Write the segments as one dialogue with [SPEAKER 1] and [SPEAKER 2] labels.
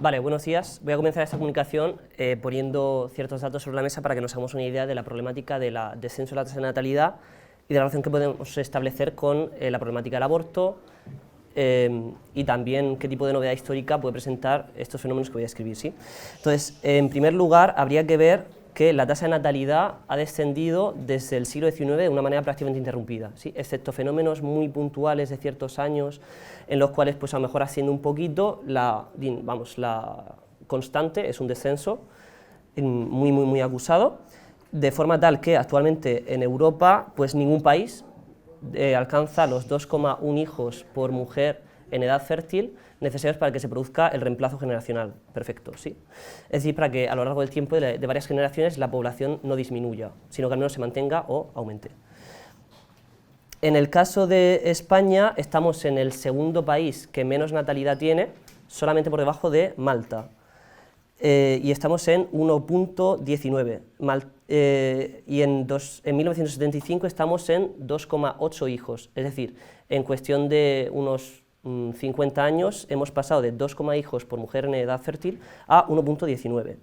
[SPEAKER 1] Vale, buenos días. Voy a comenzar esta comunicación poniendo ciertos datos sobre la mesa para que nos hagamos una idea de la problemática del descenso de la tasa de natalidad y de la relación que podemos establecer con la problemática del aborto y también qué tipo de novedad histórica puede presentar estos fenómenos que voy a describir, ¿sí? Entonces, en primer lugar, habría que ver que la tasa de natalidad ha descendido desde el siglo XIX de una manera prácticamente interrumpida, ¿sí? Excepto fenómenos muy puntuales de ciertos años en los cuales pues a lo mejor asciende un poquito, la constante es un descenso muy acusado, de forma tal que actualmente en Europa pues ningún país alcanza los 2,1 hijos por mujer en edad fértil necesarios para que se produzca el reemplazo generacional perfecto, ¿sí? Es decir, para que a lo largo del tiempo de varias generaciones la población no disminuya, sino que al menos se mantenga o aumente. En el caso de España, estamos en el segundo país que menos natalidad tiene, solamente por debajo de Malta, y estamos en 1,19, y en 1975 estamos en 2,8 hijos, es decir, en cuestión de unos 50 años hemos pasado de 2, hijos por mujer en edad fértil a 1,19.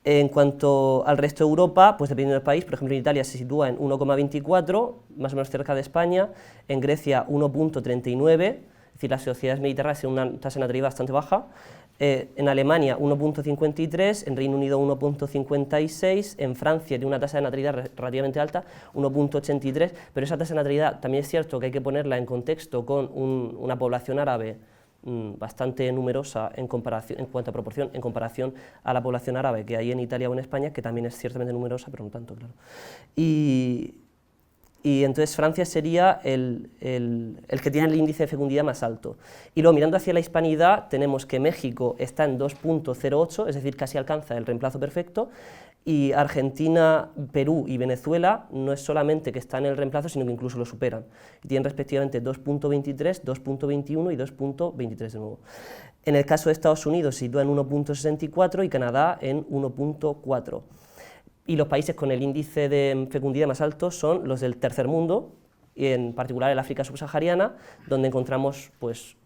[SPEAKER 1] En cuanto al resto de Europa, pues dependiendo del país, por ejemplo en Italia se sitúa en 1,24, más o menos cerca de España, en Grecia 1,39, es decir, las sociedades mediterráneas tienen una tasa de natalidad bastante baja, en Alemania 1,53, en Reino Unido 1,56, en Francia tiene una tasa de natalidad relativamente alta, 1,83, pero esa tasa de natalidad también es cierto que hay que ponerla en contexto con una población árabe bastante numerosa en cuanto a proporción, en comparación a la población árabe que hay en Italia o en España, que también es ciertamente numerosa, pero no tanto, claro. Y entonces Francia sería el que tiene el índice de fecundidad más alto. Y luego mirando hacia la hispanidad tenemos que México está en 2,08, es decir, casi alcanza el reemplazo perfecto, y Argentina, Perú y Venezuela no es solamente que están en el reemplazo, sino que incluso lo superan. Y tienen respectivamente 2,23, 2,21 y 2,23 de nuevo. En el caso de Estados Unidos se sitúa en 1,64 y Canadá en 1,4. Y los países con el índice de fecundidad más alto son los del tercer mundo, y en particular el África subsahariana, donde encontramos pues,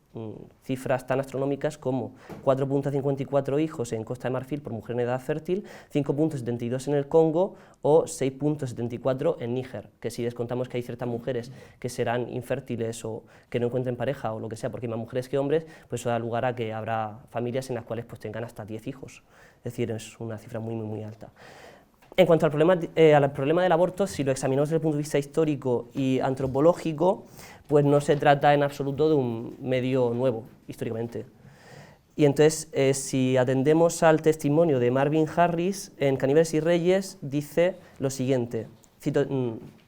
[SPEAKER 1] cifras tan astronómicas como 4,54 hijos en Costa de Marfil por mujer en edad fértil, 5,72 en el Congo o 6,74 en Níger, que si descontamos que hay ciertas mujeres que serán infértiles o que no encuentren pareja o lo que sea, porque hay más mujeres que hombres, pues eso da lugar a que habrá familias en las cuales pues, tengan hasta 10 hijos, es decir, es una cifra muy alta. En cuanto al problema del aborto, si lo examinamos desde el punto de vista histórico y antropológico, pues no se trata en absoluto de un medio nuevo, históricamente. Y entonces, si atendemos al testimonio de Marvin Harris, en Caníbales y Reyes, dice lo siguiente, cito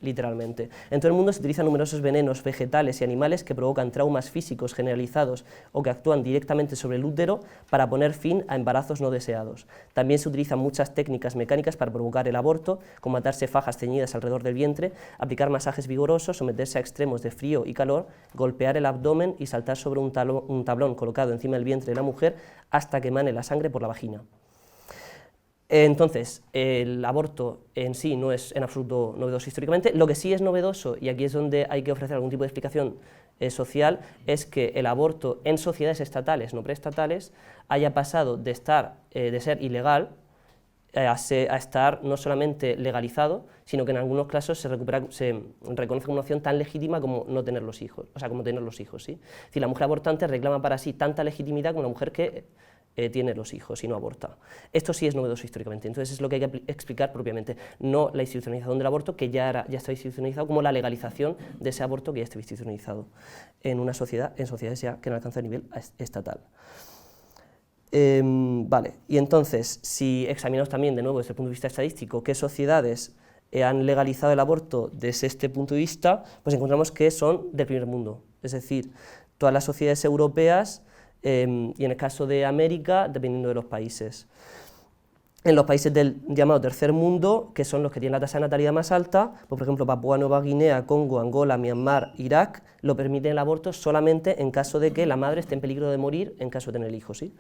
[SPEAKER 1] literalmente: en todo el mundo se utilizan numerosos venenos vegetales y animales que provocan traumas físicos generalizados o que actúan directamente sobre el útero para poner fin a embarazos no deseados. También se utilizan muchas técnicas mecánicas para provocar el aborto, como atarse fajas ceñidas alrededor del vientre, aplicar masajes vigorosos, someterse a extremos de frío y calor, golpear el abdomen y saltar sobre un tablón colocado encima del vientre de la mujer hasta que emane la sangre por la vagina. Entonces, el aborto en sí no es en absoluto novedoso históricamente. Lo que sí es novedoso, y aquí es donde hay que ofrecer algún tipo de explicación social, es que el aborto en sociedades estatales, no preestatales, haya pasado de ser ilegal a estar no solamente legalizado, sino que en algunos casos se reconoce como una opción tan legítima como no tener los hijos, o sea, como tener los hijos, ¿sí? Es decir, la mujer abortante reclama para sí tanta legitimidad como la mujer que tiene los hijos y no aborta. Esto sí es novedoso históricamente, entonces es lo que hay que explicar propiamente, no la institucionalización del aborto, que ya está institucionalizado, como la legalización de ese aborto que ya está institucionalizado en sociedades ya que no alcanza el nivel estatal. Vale, y entonces, si examinamos también de nuevo desde el punto de vista estadístico qué sociedades han legalizado el aborto desde este punto de vista, pues encontramos que son del primer mundo, es decir, todas las sociedades europeas y en el caso de América, dependiendo de los países. En los países del llamado tercer mundo, que son los que tienen la tasa de natalidad más alta, pues por ejemplo Papúa Nueva Guinea, Congo, Angola, Myanmar, Irak, lo permiten el aborto solamente en caso de que la madre esté en peligro de morir en caso de tener hijos, ¿sí?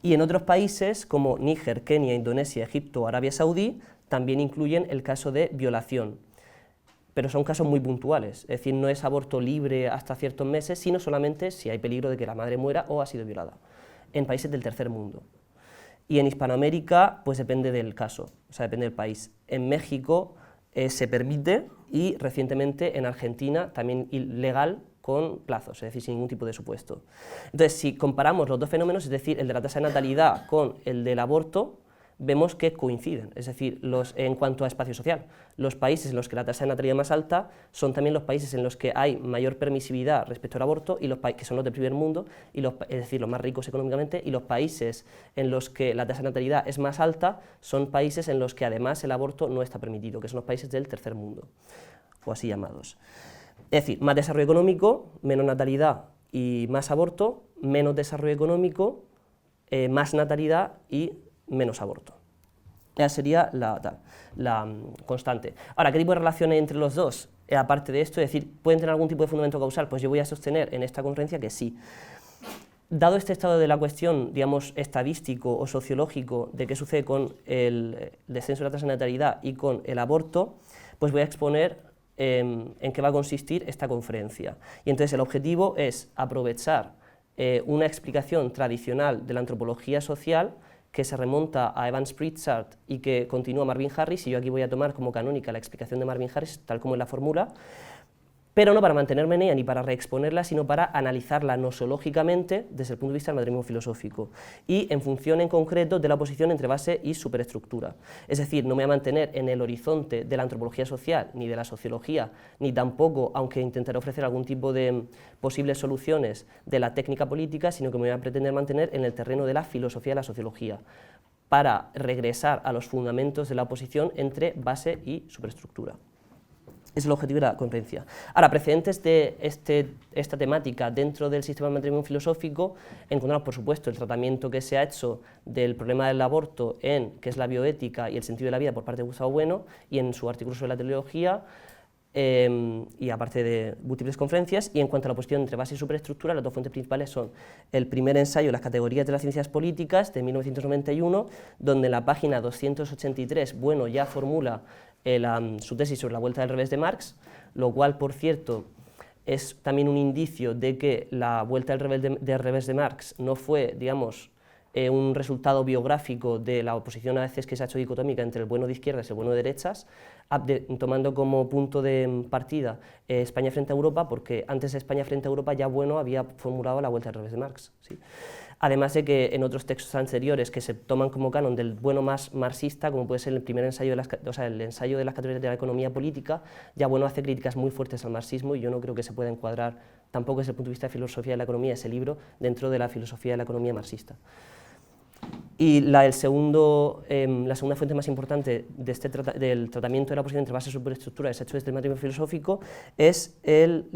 [SPEAKER 1] Y en otros países como Níger, Kenia, Indonesia, Egipto o Arabia Saudí, también incluyen el caso de violación, pero son casos muy puntuales, es decir, no es aborto libre hasta ciertos meses, sino solamente si hay peligro de que la madre muera o ha sido violada. en países del tercer mundo. Y en Hispanoamérica, pues depende del caso, o sea, depende del país. En México se permite, y recientemente en Argentina también ilegal con plazos, es decir, sin ningún tipo de supuesto. Entonces, si comparamos los dos fenómenos, es decir, el de la tasa de natalidad con el del aborto, vemos que coinciden, es decir, en cuanto a espacio social. Los países en los que la tasa de natalidad es más alta son también los países en los que hay mayor permisividad respecto al aborto, y que son los del primer mundo, es decir, los más ricos económicamente, y los países en los que la tasa de natalidad es más alta son países en los que además el aborto no está permitido, que son los países del tercer mundo, o así llamados. Es decir, más desarrollo económico, menos natalidad y más aborto, menos desarrollo económico, más natalidad y menos aborto. Esa sería la constante. Ahora, ¿qué tipo de relación hay entre los dos? Aparte de esto, es decir, ¿pueden tener algún tipo de fundamento causal? Pues yo voy a sostener en esta conferencia que sí. Dado este estado de la cuestión, digamos, estadístico o sociológico de qué sucede con el descenso de la tasa de natalidad y con el aborto, pues voy a exponer en qué va a consistir esta conferencia. Y entonces el objetivo es aprovechar una explicación tradicional de la antropología social que se remonta a Evans Pritchard y que continúa Marvin Harris, y yo aquí voy a tomar como canónica la explicación de Marvin Harris, tal como es la fórmula, pero no para mantenerme en ella ni para reexponerla, sino para analizarla nosológicamente desde el punto de vista del materialismo filosófico y en función en concreto de la oposición entre base y superestructura. Es decir, no me voy a mantener en el horizonte de la antropología social, ni de la sociología, ni tampoco, aunque intentaré ofrecer algún tipo de posibles soluciones, de la técnica política, sino que me voy a pretender mantener en el terreno de la filosofía y la sociología, para regresar a los fundamentos de la oposición entre base y superestructura. Es el objetivo de la conferencia. Ahora, precedentes de esta temática dentro del sistema del materialismo filosófico, encontramos, por supuesto, el tratamiento que se ha hecho del problema del aborto en qué es la bioética y el sentido de la vida por parte de Gustavo Bueno, y en su artículo sobre la teleología, y aparte de múltiples conferencias. Y en cuanto a la oposición entre base y superestructura, las dos fuentes principales son el primer ensayo, Las categorías de las ciencias políticas, de 1991, donde en la página 283 Bueno ya formula su tesis sobre la vuelta del revés de Marx, lo cual, por cierto, es también un indicio de que la vuelta del revés de Marx no fue, digamos, un resultado biográfico de la oposición a veces que se ha hecho dicotómica entre el bueno de izquierdas y el bueno de derechas, tomando como punto de partida España frente a Europa, porque antes de España frente a Europa ya Bueno había formulado la vuelta del revés de Marx, ¿sí? Además de que en otros textos anteriores que se toman como canon del bueno más marxista, como puede ser el primer ensayo el ensayo de las categorías de la economía política, ya Bueno hace críticas muy fuertes al marxismo, y yo no creo que se pueda encuadrar tampoco desde el punto de vista de filosofía de la economía ese libro dentro de la filosofía de la economía marxista. Y la segunda fuente más importante del tratamiento de la oposición entre base y superestructura hecho desde el materialismo filosófico es el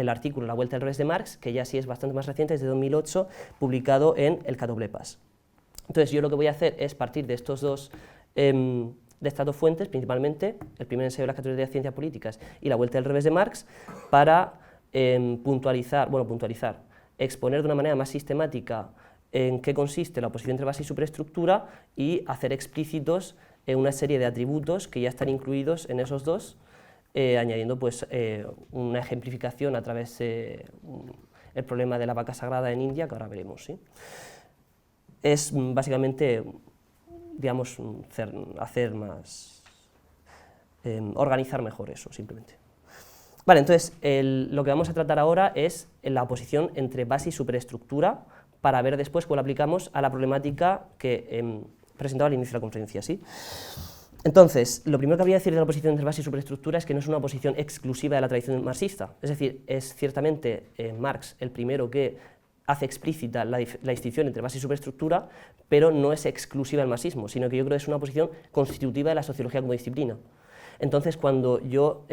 [SPEAKER 1] artículo La vuelta del revés de Marx, que ya sí es bastante más reciente, es de 2008, publicado en el Catoblepas. Entonces yo lo que voy a hacer es partir de estas dos fuentes, principalmente el primer ensayo de las categorías de ciencias políticas y La vuelta del revés de Marx, para exponer de una manera más sistemática en qué consiste la oposición entre base y superestructura, y hacer explícitos una serie de atributos que ya están incluidos en esos dos, añadiendo pues, una ejemplificación a través del problema de la vaca sagrada en India, que ahora veremos, ¿sí? Es básicamente, digamos, hacer más, organizar mejor eso, simplemente. Vale, entonces, lo que vamos a tratar ahora es la oposición entre base y superestructura, para ver después cómo la aplicamos a la problemática que presentaba al inicio de la conferencia, ¿sí? Entonces, lo primero que habría que decir de la oposición entre base y superestructura es que no es una oposición exclusiva de la tradición marxista, es decir, es ciertamente Marx el primero que hace explícita la distinción entre base y superestructura, pero no es exclusiva del marxismo, sino que yo creo que es una oposición constitutiva de la sociología como disciplina. Entonces, cuando yo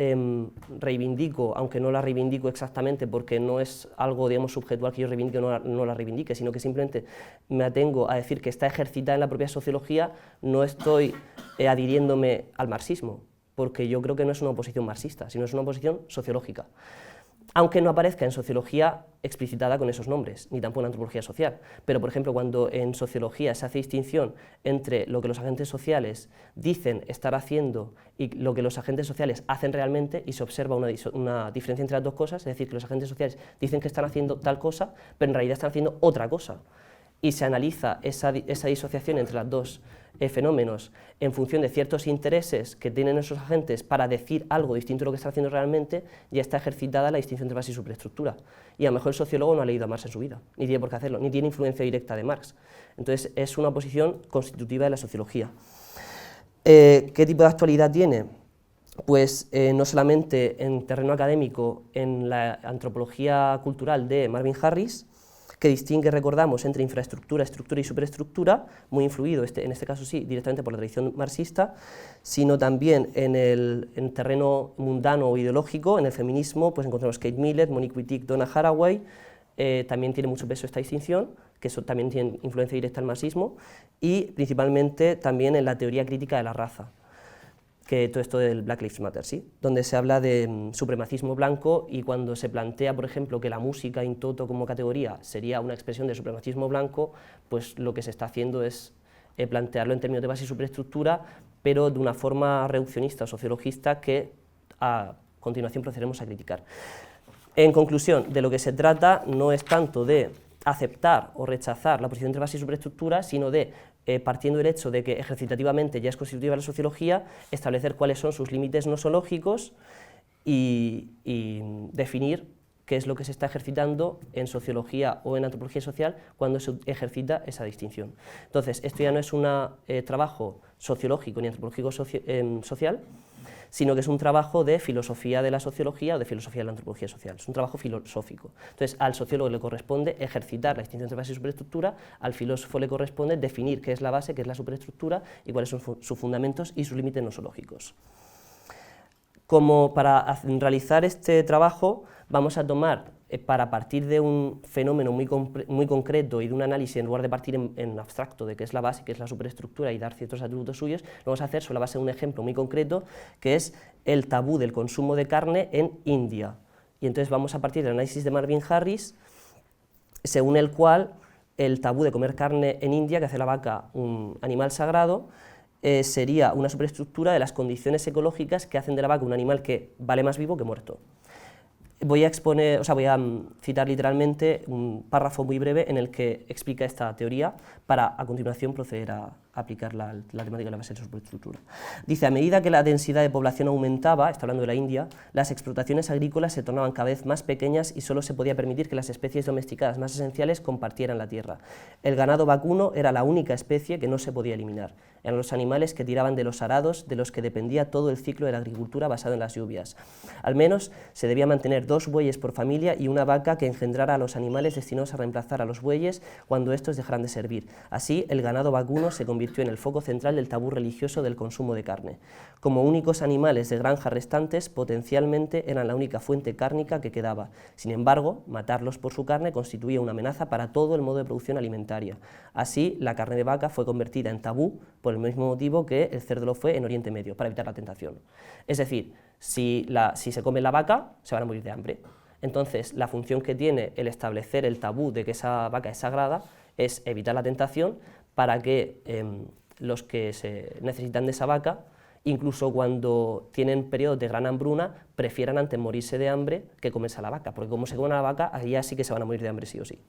[SPEAKER 1] reivindico, aunque no la reivindico exactamente porque no es algo, digamos, subjetual que yo reivindique o no la reivindique, sino que simplemente me atengo a decir que está ejercitada en la propia sociología, no estoy adhiriéndome al marxismo, porque yo creo que no es una oposición marxista, sino es una oposición sociológica, aunque no aparezca en sociología explicitada con esos nombres, ni tampoco en antropología social. Pero, por ejemplo, cuando en sociología se hace distinción entre lo que los agentes sociales dicen estar haciendo y lo que los agentes sociales hacen realmente, y se observa una diferencia entre las dos cosas, es decir, que los agentes sociales dicen que están haciendo tal cosa, pero en realidad están haciendo otra cosa. y se analiza esa disociación entre los dos fenómenos en función de ciertos intereses que tienen esos agentes para decir algo distinto de lo que está haciendo realmente, ya está ejercitada la distinción entre base y superestructura. Y a lo mejor el sociólogo no ha leído a Marx en su vida, ni tiene por qué hacerlo, ni tiene influencia directa de Marx. Entonces es una posición constitutiva de la sociología. ¿Qué tipo de actualidad tiene? Pues no solamente en terreno académico, en la antropología cultural de Marvin Harris, que distingue, recordamos, entre infraestructura, estructura y superestructura, muy influido, en este caso sí, directamente por la tradición marxista, sino también en el terreno mundano o ideológico, en el feminismo, pues encontramos Kate Millett, Monique Wittig, Donna Haraway, también tiene mucho peso esta distinción, que eso también tiene influencia directa al marxismo, y principalmente también en la teoría crítica de la raza, que todo esto del Black Lives Matter, ¿sí? Donde se habla de supremacismo blanco y cuando se plantea, por ejemplo, que la música in toto como categoría sería una expresión de supremacismo blanco, pues lo que se está haciendo es plantearlo en términos de base y superestructura, pero de una forma reduccionista o sociologista que a continuación procederemos a criticar. En conclusión, de lo que se trata no es tanto de aceptar o rechazar la posición entre base y superestructura, sino de, partiendo del hecho de que ejercitativamente ya es constitutiva la sociología, establecer cuáles son sus límites nosológicos y definir qué es lo que se está ejercitando en sociología o en antropología social cuando se ejercita esa distinción. Entonces, esto ya no es un trabajo sociológico ni antropológico social, sino que es un trabajo de filosofía de la sociología o de filosofía de la antropología social, es un trabajo filosófico. Entonces, al sociólogo le corresponde ejercitar la distinción entre base y superestructura, al filósofo le corresponde definir qué es la base, qué es la superestructura y cuáles son sus fundamentos y sus límites nosológicos. Como para realizar este trabajo vamos a tomar, para partir de un fenómeno muy concreto y de un análisis, en lugar de partir en abstracto de qué es la base, qué es la superestructura y dar ciertos atributos suyos, lo vamos a hacer sobre la base de un ejemplo muy concreto, que es el tabú del consumo de carne en India. Y entonces vamos a partir del análisis de Marvin Harris, según el cual el tabú de comer carne en India, que hace la vaca un animal sagrado, sería una superestructura de las condiciones ecológicas que hacen de la vaca un animal que vale más vivo que muerto. Voy a citar literalmente un párrafo muy breve en el que explica esta teoría para a continuación proceder a aplicar la temática de la base de la superestructura. Dice, a medida que la densidad de población aumentaba, está hablando de la India, las explotaciones agrícolas se tornaban cada vez más pequeñas y solo se podía permitir que las especies domesticadas más esenciales compartieran la tierra. El ganado vacuno era la única especie que no se podía eliminar. Eran los animales que tiraban de los arados de los que dependía todo el ciclo de la agricultura basado en las lluvias. Al menos se debía mantener 2 bueyes por familia y una vaca que engendrara a los animales destinados a reemplazar a los bueyes cuando estos dejaran de servir. Así, el ganado vacuno se convirtió en el foco central del tabú religioso del consumo de carne. Como únicos animales de granja restantes, potencialmente eran la única fuente cárnica que quedaba. Sin embargo, matarlos por su carne constituía una amenaza para todo el modo de producción alimentaria. Así, la carne de vaca fue convertida en tabú por el mismo motivo que el cerdo lo fue en Oriente Medio, para evitar la tentación. Es decir, si se come la vaca, se van a morir de hambre. Entonces, la función que tiene el establecer el tabú de que esa vaca es sagrada es evitar la tentación para que los que se necesitan de esa vaca, incluso cuando tienen periodos de gran hambruna, prefieran antes morirse de hambre que comerse a la vaca, porque como se comen a la vaca, allá sí que se van a morir de hambre sí o sí.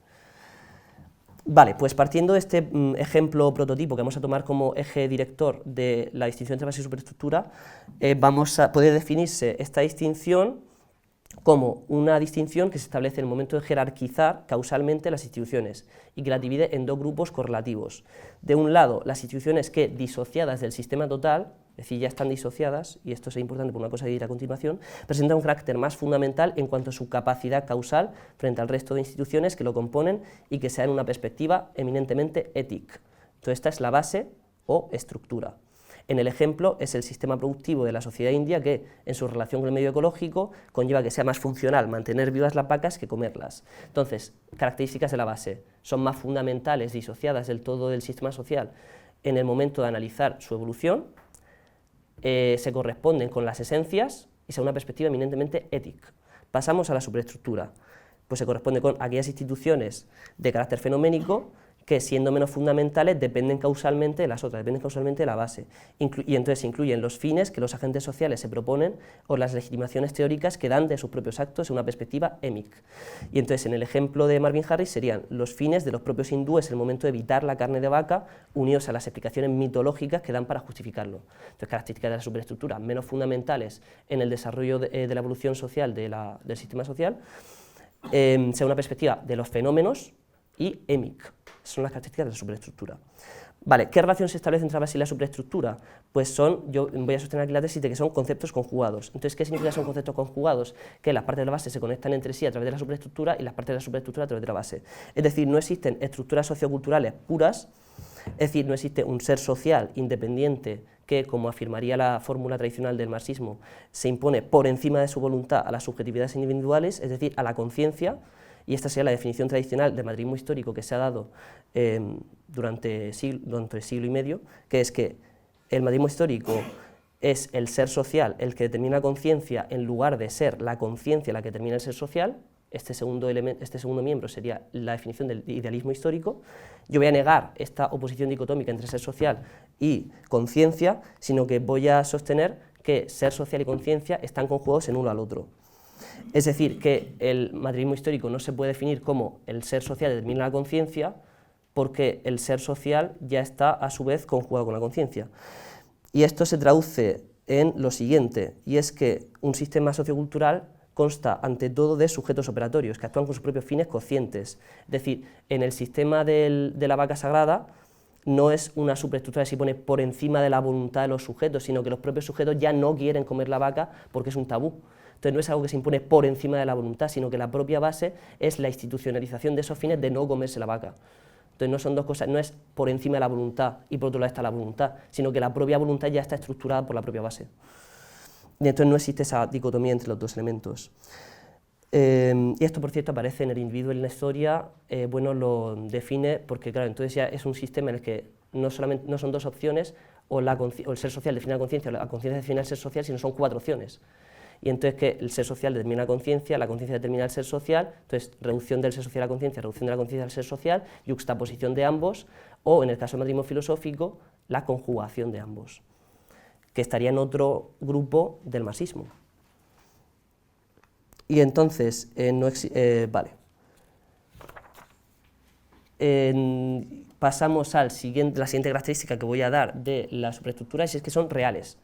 [SPEAKER 1] Vale, pues partiendo de este ejemplo prototipo que vamos a tomar como eje director de la distinción entre base y superestructura, puede definirse esta distinción como una distinción que se establece en el momento de jerarquizar causalmente las instituciones y que la divide en 2 grupos correlativos. De un lado, las instituciones que, disociadas del sistema total, es decir, ya están disociadas, y esto es importante por una cosa que diré a continuación, presentan un carácter más fundamental en cuanto a su capacidad causal frente al resto de instituciones que lo componen y que sean una perspectiva eminentemente ética. Entonces, esta es la base o estructura. En el ejemplo es el sistema productivo de la sociedad india que, en su relación con el medio ecológico, conlleva que sea más funcional mantener vivas las vacas que comerlas. Entonces, características de la base, son más fundamentales, disociadas del todo del sistema social en el momento de analizar su evolución, se corresponden con las esencias y son una perspectiva eminentemente ética. Pasamos a la superestructura, pues se corresponde con aquellas instituciones de carácter fenoménico que siendo menos fundamentales dependen causalmente de las otras, dependen causalmente de la base. Y entonces incluyen los fines que los agentes sociales se proponen o las legitimaciones teóricas que dan de sus propios actos en una perspectiva émic. Y entonces en el ejemplo de Marvin Harris serían los fines de los propios hindúes en el momento de evitar la carne de vaca, unidos a las explicaciones mitológicas que dan para justificarlo. Entonces, características de la superestructura menos fundamentales en el desarrollo de la evolución social del sistema social, según una perspectiva de los fenómenos y émic. Son las características de la superestructura. Vale, ¿qué relación se establece entre la base y la superestructura? Pues yo voy a sostener aquí la tesis de que son conceptos conjugados. Entonces, ¿qué significa que son conceptos conjugados? Que las partes de la base se conectan entre sí a través de la superestructura y las partes de la superestructura a través de la base. Es decir, no existen estructuras socioculturales puras, es decir, no existe un ser social independiente que, como afirmaría la fórmula tradicional del marxismo, se impone por encima de su voluntad a las subjetividades individuales, es decir, a la conciencia. Y esta sería la definición tradicional del materialismo histórico que se ha dado durante siglo y medio, que es que el materialismo histórico es el ser social el que determina la conciencia en lugar de ser la conciencia la que determina el ser social. Este segundo miembro sería la definición del idealismo histórico. Yo voy a negar esta oposición dicotómica entre ser social y conciencia, sino que voy a sostener que ser social y conciencia están conjugados en uno al otro. Es decir, que el materialismo histórico no se puede definir como el ser social determina la conciencia, porque el ser social ya está a su vez conjugado con la conciencia. Y esto se traduce en lo siguiente, y es que un sistema sociocultural consta ante todo de sujetos operatorios que actúan con sus propios fines conscientes. Es decir, en el sistema de la vaca sagrada no es una superestructura que se pone por encima de la voluntad de los sujetos, sino que los propios sujetos ya no quieren comer la vaca porque es un tabú. Entonces no es algo que se impone por encima de la voluntad, sino que la propia base es la institucionalización de esos fines de no comerse la vaca. Entonces no son dos cosas, no es por encima de la voluntad y por otro lado está la voluntad, sino que la propia voluntad ya está estructurada por la propia base. Y entonces no existe esa dicotomía entre los dos elementos. Y esto, por cierto, aparece en El individuo y en la historia, bueno, lo define, porque claro, entonces ya es un sistema en el que no son dos opciones, o el ser social define la conciencia, o la conciencia define el ser social, sino son 4 opciones. Y entonces que el ser social determina la conciencia determina el ser social, entonces reducción del ser social a la conciencia, reducción de la conciencia al ser social, yuxtaposición de ambos, o en el caso del materialismo filosófico, la conjugación de ambos, que estaría en otro grupo del marxismo. Y entonces, pasamos a la siguiente característica que voy a dar de las superestructuras, y es que son reales.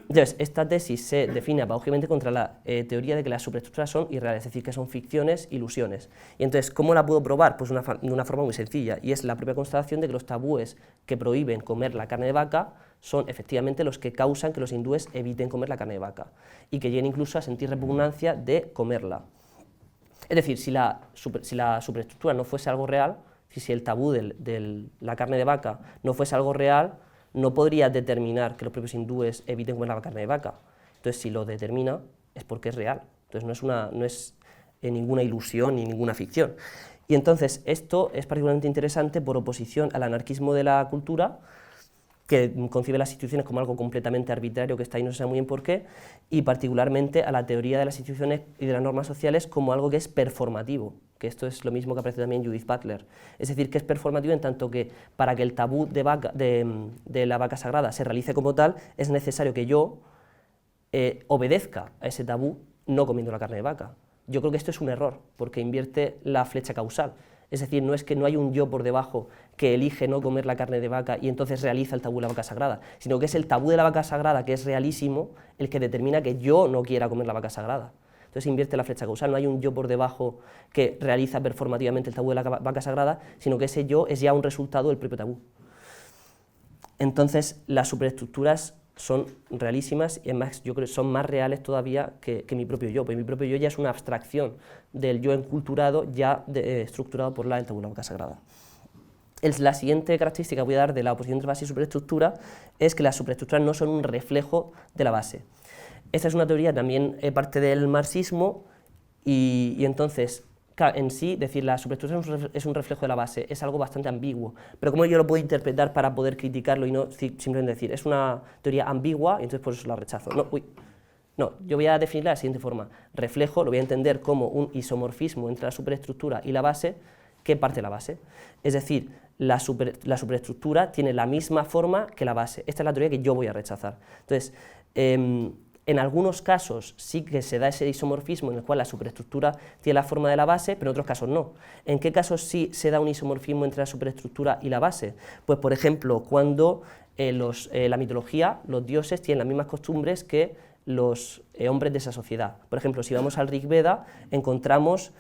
[SPEAKER 1] Entonces, esta tesis se define apológicamente contra la teoría de que las superestructuras son irreales, es decir, que son ficciones, ilusiones. Y entonces, ¿cómo la puedo probar? Pues de una forma muy sencilla, y es la propia constatación de que los tabúes que prohíben comer la carne de vaca son efectivamente los que causan que los hindúes eviten comer la carne de vaca, y que lleguen incluso a sentir repugnancia de comerla. Es decir, si la superestructura no fuese algo real, si el tabú de la carne de vaca no fuese algo real, no podría determinar que los propios hindúes eviten comer la carne de vaca. Entonces, si lo determina, es porque es real. Entonces, no es ninguna ilusión ni ninguna ficción. Y entonces, esto es particularmente interesante por oposición al anarquismo de la cultura, que concibe las instituciones como algo completamente arbitrario, que está ahí no se sabe muy bien por qué, y particularmente a la teoría de las instituciones y de las normas sociales como algo que es performativo, que esto es lo mismo que aparece también en Judith Butler. Es decir, que es performativo en tanto que para que el tabú de la vaca sagrada se realice como tal, es necesario que yo obedezca a ese tabú no comiendo la carne de vaca. Yo creo que esto es un error, porque invierte la flecha causal. Es decir, no es que no hay un yo por debajo que elige no comer la carne de vaca y entonces realiza el tabú de la vaca sagrada, sino que es el tabú de la vaca sagrada, que es realísimo, el que determina que yo no quiera comer la vaca sagrada. Entonces invierte la flecha causal, no hay un yo por debajo que realiza performativamente el tabú de la vaca sagrada, sino que ese yo es ya un resultado del propio tabú. Entonces las superestructuras son realísimas y además yo creo que son más reales todavía que mi propio yo, porque mi propio yo ya es una abstracción del yo enculturado ya estructurado por el tabú de la vaca sagrada. La siguiente característica que voy a dar de la oposición entre base y superestructura es que las superestructuras no son un reflejo de la base. Esta es una teoría también parte del marxismo y entonces en sí, decir la superestructura es un reflejo de la base, es algo bastante ambiguo, pero ¿cómo yo lo puedo interpretar para poder criticarlo y no simplemente decir, es una teoría ambigua y entonces por eso la rechazo? No, yo voy a definirla de la siguiente forma, reflejo lo voy a entender como un isomorfismo entre la superestructura y la base que parte de la base, es decir, la superestructura tiene la misma forma que la base. Esta es la teoría que yo voy a rechazar. Entonces, en algunos casos sí que se da ese isomorfismo en el cual la superestructura tiene la forma de la base, pero en otros casos no. ¿En qué casos sí se da un isomorfismo entre la superestructura y la base? Pues, por ejemplo, cuando la mitología, los dioses tienen las mismas costumbres que los hombres de esa sociedad. Por ejemplo, si vamos al Rig Veda, encontramos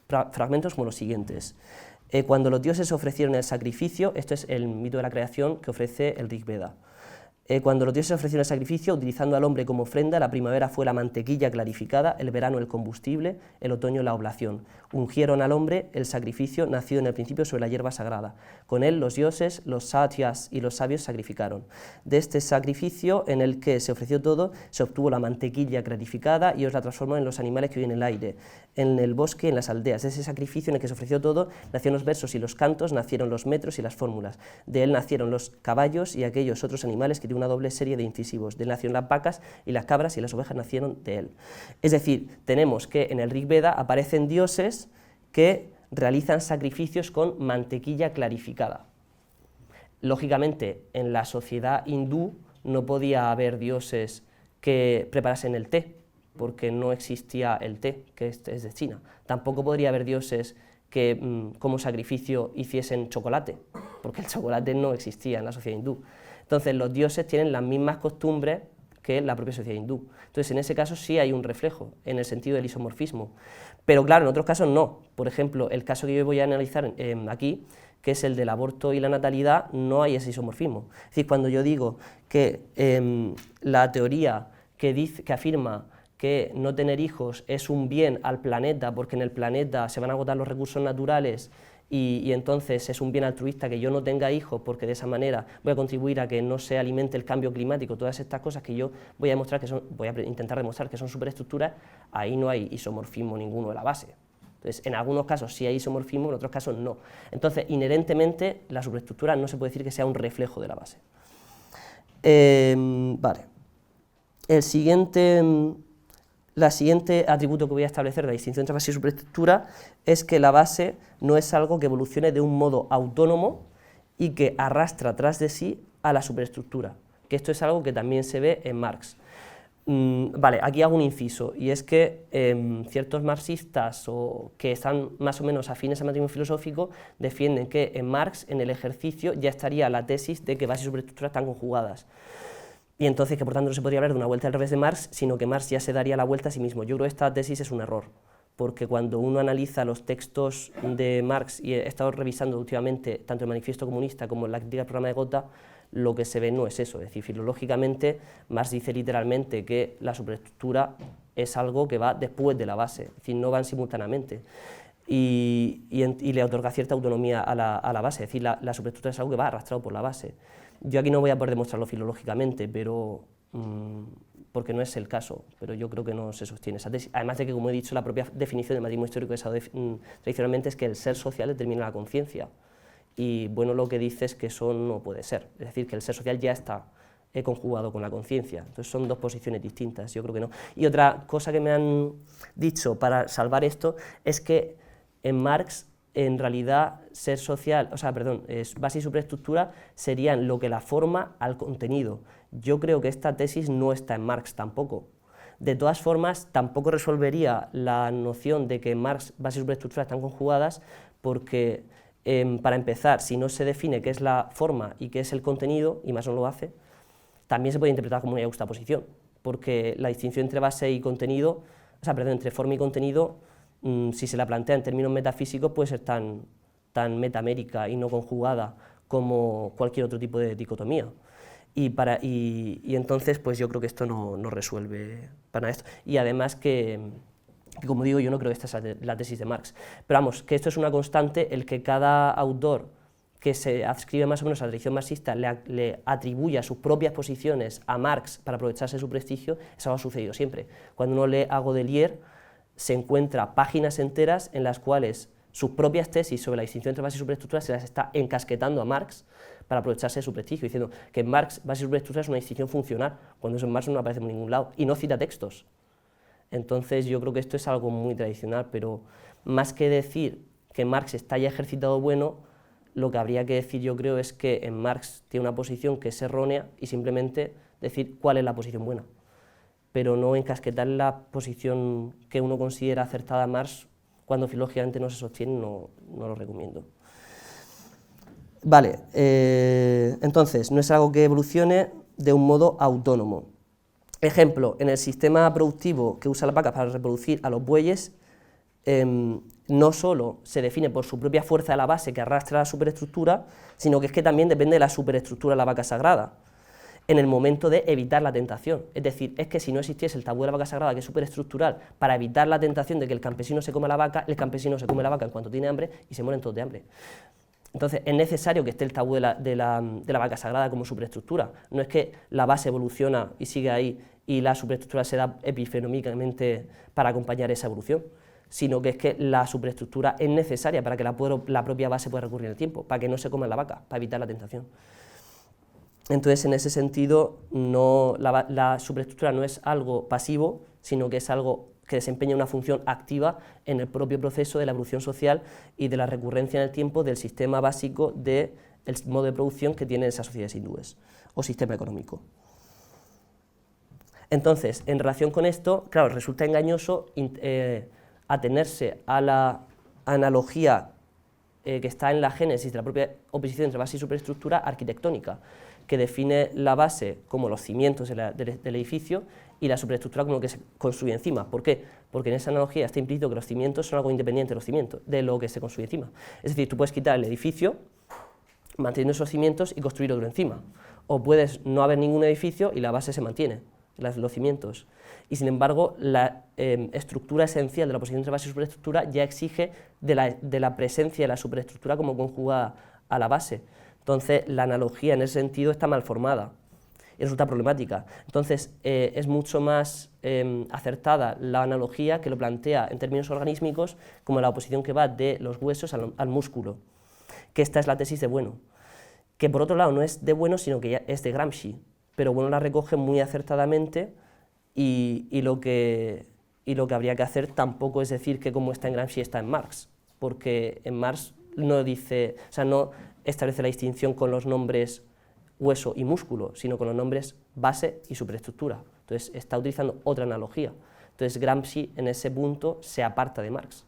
[SPEAKER 1] fragmentos como los siguientes. Cuando los dioses ofrecieron el sacrificio, esto es el mito de la creación que ofrece el Rig Veda. Cuando los dioses ofrecieron el sacrificio, utilizando al hombre como ofrenda, la primavera fue la mantequilla clarificada, el verano el combustible, el otoño la oblación. Ungieron al hombre el sacrificio nacido en el principio sobre la hierba sagrada. Con él los dioses, los satyas y los sabios sacrificaron. De este sacrificio, en el que se ofreció todo, se obtuvo la mantequilla clarificada y os la transformó en los animales que viven en el aire, en el bosque y en las aldeas. De ese sacrificio en el que se ofreció todo, nacieron los versos y los cantos, nacieron los metros y las fórmulas. De él nacieron los caballos y aquellos otros animales que tienen una doble serie de incisivos. De él nacieron las vacas y las cabras y las ovejas nacieron de él. Es decir, tenemos que en el Rig Veda aparecen dioses que realizan sacrificios con mantequilla clarificada. Lógicamente, en la sociedad hindú no podía haber dioses que preparasen el té, porque no existía el té, que es de China. Tampoco podría haber dioses que como sacrificio hiciesen chocolate, porque el chocolate no existía en la sociedad hindú. Entonces los dioses tienen las mismas costumbres que la propia sociedad hindú. Entonces en ese caso sí hay un reflejo, en el sentido del isomorfismo. Pero claro, en otros casos no. Por ejemplo, el caso que yo voy a analizar aquí, que es el del aborto y la natalidad, no hay ese isomorfismo. Es decir, cuando yo digo que la teoría que afirma que no tener hijos es un bien al planeta, porque en el planeta se van a agotar los recursos naturales y entonces es un bien altruista que yo no tenga hijos, porque de esa manera voy a contribuir a que no se alimente el cambio climático, todas estas cosas que yo voy a intentar demostrar que son superestructuras, ahí no hay isomorfismo ninguno de la base. Entonces, en algunos casos sí hay isomorfismo, en otros casos no. Entonces, inherentemente, la superestructura no se puede decir que sea un reflejo de la base. Vale. El siguiente atributo que voy a establecer de la distinción entre base y superestructura es que la base no es algo que evolucione de un modo autónomo y que arrastra tras de sí a la superestructura, que esto es algo que también se ve en Marx. Vale, aquí hago un inciso, y es que ciertos marxistas o que están más o menos afines al materialismo filosófico defienden que en Marx, en el ejercicio, ya estaría la tesis de que base y superestructura están conjugadas. Y entonces que por tanto no se podría hablar de una vuelta al revés de Marx, sino que Marx ya se daría la vuelta a sí mismo. Yo creo que esta tesis es un error, porque cuando uno analiza los textos de Marx, y he estado revisando últimamente tanto el Manifiesto Comunista como la crítica del programa de Gotha, lo que se ve no es eso. Es decir, filológicamente Marx dice literalmente que la superestructura es algo que va después de la base, es decir, no van simultáneamente. Y le otorga cierta autonomía a la base, es decir, la superestructura es algo que va arrastrado por la base. Yo aquí no voy a poder demostrarlo filológicamente, pero porque no es el caso, pero yo creo que no se sostiene esa tesis. Además de que, como he dicho, la propia definición del materialismo histórico tradicionalmente es que el ser social determina la conciencia, y bueno, lo que dice es que eso no puede ser, es decir, que el ser social ya está conjugado con la conciencia. Entonces son dos posiciones distintas, yo creo que no. Y otra cosa que me han dicho para salvar esto es que en Marx, en realidad, ser social, base y superestructura serían lo que la forma al contenido. Yo creo que esta tesis no está en Marx tampoco. De todas formas, tampoco resolvería la noción de que en Marx base y superestructura están conjugadas, porque, para empezar, si no se define qué es la forma y qué es el contenido, y más no lo hace, también se puede interpretar como una juxtaposición, porque la distinción entre base y contenido, entre forma y contenido, si se la plantea en términos metafísicos, puede ser tan metamérica y no conjugada como cualquier otro tipo de dicotomía. Y entonces, pues yo creo que esto no resuelve para esto. Y además que, como digo, yo no creo que esta sea la tesis de Marx. Pero vamos, que esto es una constante, el que cada autor que se adscribe más o menos a la tradición marxista le atribuya sus propias posiciones a Marx para aprovecharse de su prestigio, eso ha sucedido siempre. Cuando uno lee a Godelier, se encuentra páginas enteras en las cuales sus propias tesis sobre la distinción entre base y superestructura se las está encasquetando a Marx para aprovecharse de su prestigio, diciendo que en Marx base y superestructura es una distinción funcional, cuando eso en Marx no aparece por ningún lado, y no cita textos. Entonces yo creo que esto es algo muy tradicional, pero más que decir que Marx está ya ejercitado bueno, lo que habría que decir, yo creo, es que en Marx tiene una posición que es errónea y simplemente decir cuál es la posición buena, pero no encasquetar la posición que uno considera acertada a Marx cuando filológicamente no se sostiene, no lo recomiendo. Vale, entonces, no es algo que evolucione de un modo autónomo. Ejemplo, en el sistema productivo que usa las vacas para reproducir a los bueyes, no solo se define por su propia fuerza de la base que arrastra la superestructura, sino que es que también depende de la superestructura de la vaca sagrada, en el momento de evitar la tentación. Es decir, es que si no existiese el tabú de la vaca sagrada, que es superestructural, para evitar la tentación de que el campesino se coma la vaca, el campesino se come la vaca en cuanto tiene hambre y se mueren todos de hambre. Entonces, es necesario que esté el tabú de la vaca sagrada como superestructura. No es que la base evoluciona y sigue ahí y la superestructura se da epifenómicamente para acompañar esa evolución, sino que es que la superestructura es necesaria para que la propia base pueda recurrir en el tiempo, para que no se coma la vaca, para evitar la tentación. Entonces, en ese sentido, la superestructura no es algo pasivo, sino que es algo que desempeña una función activa en el propio proceso de la evolución social y de la recurrencia en el tiempo del sistema básico del modo de producción que tienen esas sociedades hindúes, o sistema económico. Entonces, en relación con esto, claro, resulta engañoso atenerse a la analogía que está en la génesis de la propia oposición entre base y superestructura arquitectónica, que define la base como los cimientos del edificio y la superestructura como lo que se construye encima. ¿Por qué? Porque en esa analogía está implícito que los cimientos son algo independiente de los cimientos, de lo que se construye encima. Es decir, tú puedes quitar el edificio manteniendo esos cimientos y construir otro encima, o puedes no haber ningún edificio y la base se mantiene, los cimientos. Y sin embargo, la estructura esencial de la oposición entre base y superestructura ya exige de la presencia de la superestructura como conjugada a la base. Entonces, la analogía en ese sentido está mal formada y resulta problemática. Entonces, es mucho más acertada la analogía que lo plantea en términos organísmicos como la oposición que va de los huesos al músculo, que esta es la tesis de Bueno, que por otro lado no es de Bueno, sino que ya es de Gramsci, pero Bueno la recoge muy acertadamente y lo que habría que hacer tampoco es decir que como está en Gramsci está en Marx, porque en Marx no dice, o sea, no establece la distinción con los nombres hueso y músculo, sino con los nombres base y superestructura. Entonces está utilizando otra analogía. Entonces Gramsci en ese punto se aparta de Marx.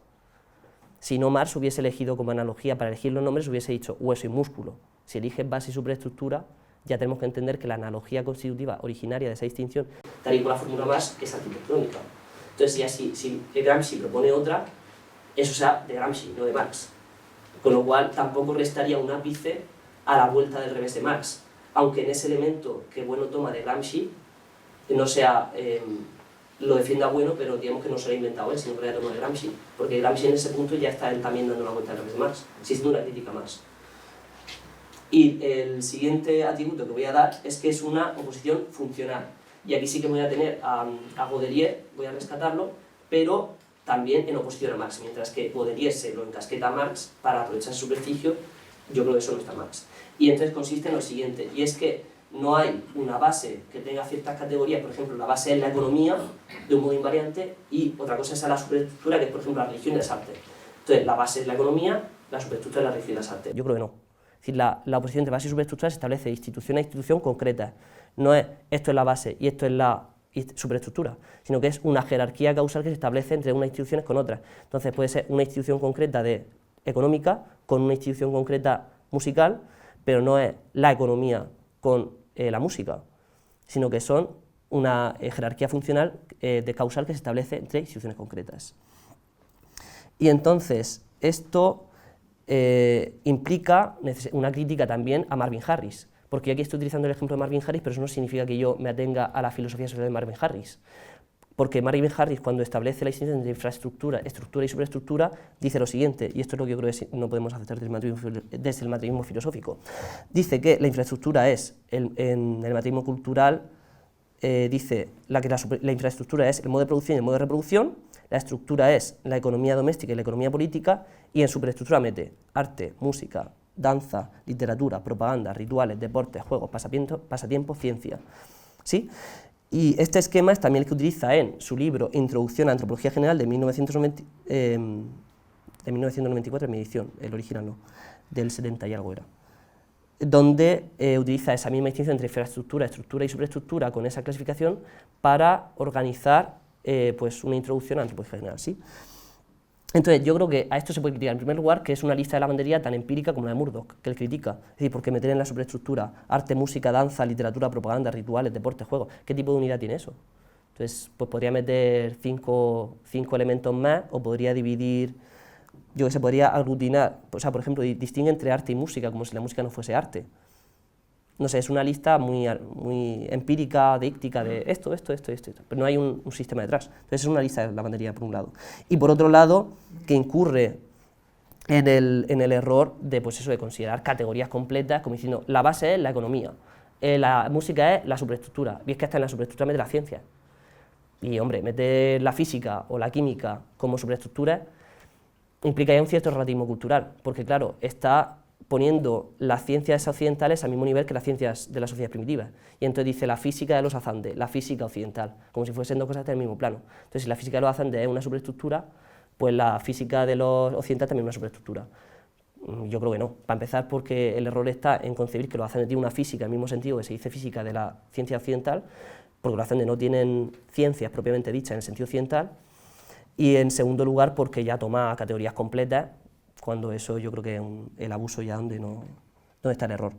[SPEAKER 1] Si no, Marx hubiese elegido como analogía para elegir los nombres, hubiese dicho hueso y músculo. Si elige base y superestructura, ya tenemos que entender que la analogía constitutiva originaria de esa distinción, tal y como la formula Marx, es arquitectónica. Entonces ya si Gramsci propone otra, eso será de Gramsci, no de Marx. Con lo cual tampoco restaría un ápice a la vuelta del revés de Marx, aunque en ese elemento que Bueno toma de Gramsci no sea, lo defienda Bueno, pero digamos que no se lo ha inventado él, sino que lo ha tomado de Gramsci, porque Gramsci en ese punto ya está él también dando la vuelta al revés de Marx, siendo una crítica más. Y el siguiente atributo que voy a dar es que es una oposición funcional, y aquí sí que voy a tener a Baudelaire, voy a rescatarlo, pero también en oposición a Marx, mientras que Baudelaire se lo encasqueta a Marx para aprovechar su prestigio, yo creo que eso no está Marx. Y entonces consiste en lo siguiente, y es que no hay una base que tenga ciertas categorías, por ejemplo, la base es la economía, de un modo invariante, y otra cosa es la superestructura, que es por ejemplo la religión y las artes. Entonces, la base es la economía, la superestructura es la religión y las artes. Yo creo que no. Es decir, la oposición entre base y superestructura se establece de institución a institución concreta. No es esto es la base y esto es la superestructura, sino que es una jerarquía causal que se establece entre unas instituciones con otras. Entonces puede ser una institución concreta económica con una institución concreta musical, pero no es la economía con la música, sino que son una jerarquía funcional de causal que se establece entre instituciones concretas. Y entonces esto implica una crítica también a Marvin Harris, porque yo aquí estoy utilizando el ejemplo de Marvin Harris, pero eso no significa que yo me atenga a la filosofía social de Marvin Harris, porque Marvin Harris, cuando establece la distinción entre infraestructura, estructura y superestructura, dice lo siguiente, y esto es lo que yo creo que no podemos aceptar desde el materialismo filosófico. Dice que la infraestructura es, en el materialismo cultural, dice la infraestructura es el modo de producción y el modo de reproducción, la estructura es la economía doméstica y la economía política, y en superestructura mete arte, música, danza, literatura, propaganda, rituales, deportes, juegos, pasatiempos, ciencia. ¿Sí? Y este esquema es también el que utiliza en su libro Introducción a Antropología General de 1994, en mi edición, el original no, del 70 y algo era, donde utiliza esa misma distinción entre infraestructura, estructura y superestructura con esa clasificación para organizar pues una introducción a la antropología general, ¿sí? Entonces, yo creo que a esto se puede criticar, en primer lugar, que es una lista de lavandería tan empírica como la de Murdoch, que él critica. Es decir, porque meter en la superestructura arte, música, danza, literatura, propaganda, rituales, deportes, juegos, ¿qué tipo de unidad tiene eso? Entonces, pues podría meter cinco elementos más, o podría dividir, yo que sé, podría aglutinar, o sea, por ejemplo, distingue entre arte y música, como si la música no fuese arte. No sé, es una lista muy empírica, díctica, de esto, pero no hay un sistema detrás. Entonces es una lista de lavandería, por un lado. Y por otro lado, que incurre en el error de, pues eso, de considerar categorías completas, como diciendo, la base es la economía, la música es la superestructura, y es que hasta en la superestructura mete la ciencia. Y, hombre, meter la física o la química como superestructura implica ya un cierto relativismo cultural, porque, claro, está poniendo las ciencias occidentales al mismo nivel que las ciencias de las sociedades primitivas. Y entonces dice la física de los Azandes, la física occidental, como si fuesen dos cosas del mismo plano. Entonces, si la física de los Azandes es una superestructura, pues la física de los occidentales también es una superestructura. Yo creo que no. Para empezar, porque el error está en concebir que los Azandes tienen una física en el mismo sentido que se dice física de la ciencia occidental, porque los Azandes no tienen ciencias propiamente dichas en el sentido occidental, y en segundo lugar, porque ya toma categorías completas, cuando eso yo creo que es el abuso ya donde está el error.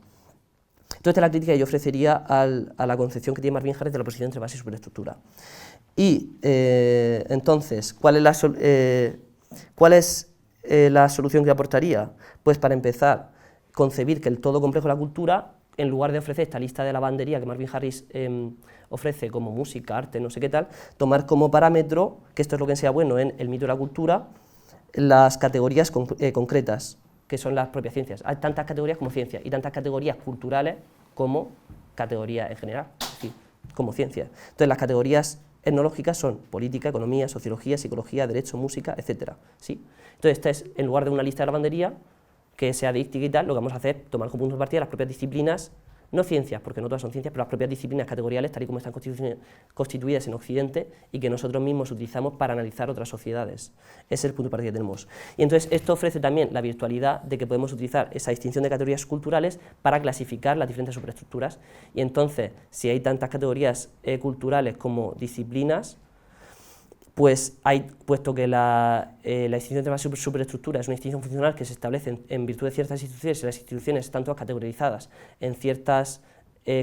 [SPEAKER 1] Entonces, esta es la crítica que yo ofrecería a la concepción que tiene Marvin Harris de la oposición entre base y superestructura. Y entonces, ¿cuál es la solución que aportaría? Pues para empezar, concebir que el todo complejo de la cultura, en lugar de ofrecer esta lista de lavandería que Marvin Harris ofrece como música, arte, no sé qué tal, tomar como parámetro, que esto es lo que sea bueno en el mito de la cultura, las categorías concretas, que son las propias ciencias. Hay tantas categorías como ciencias y tantas categorías culturales como categorías en general, es decir, como ciencias. Entonces, las categorías etnológicas son política, economía, sociología, psicología, derecho, música, etc. ¿Sí? Entonces, esta es, en lugar de una lista de lavandería que sea díctica y tal, lo que vamos a hacer es tomar como punto de partida las propias disciplinas, no ciencias, porque no todas son ciencias, pero las propias disciplinas categoriales, tal y como están constituidas en Occidente y que nosotros mismos utilizamos para analizar otras sociedades. Ese es el punto de partida que tenemos. Y entonces esto ofrece también la virtualidad de que podemos utilizar esa distinción de categorías culturales para clasificar las diferentes superestructuras. Y entonces, si hay tantas categorías culturales como disciplinas, pues puesto que la distinción de base superestructura es una distinción funcional que se establece en virtud de ciertas instituciones, y las instituciones están todas categorizadas en ciertas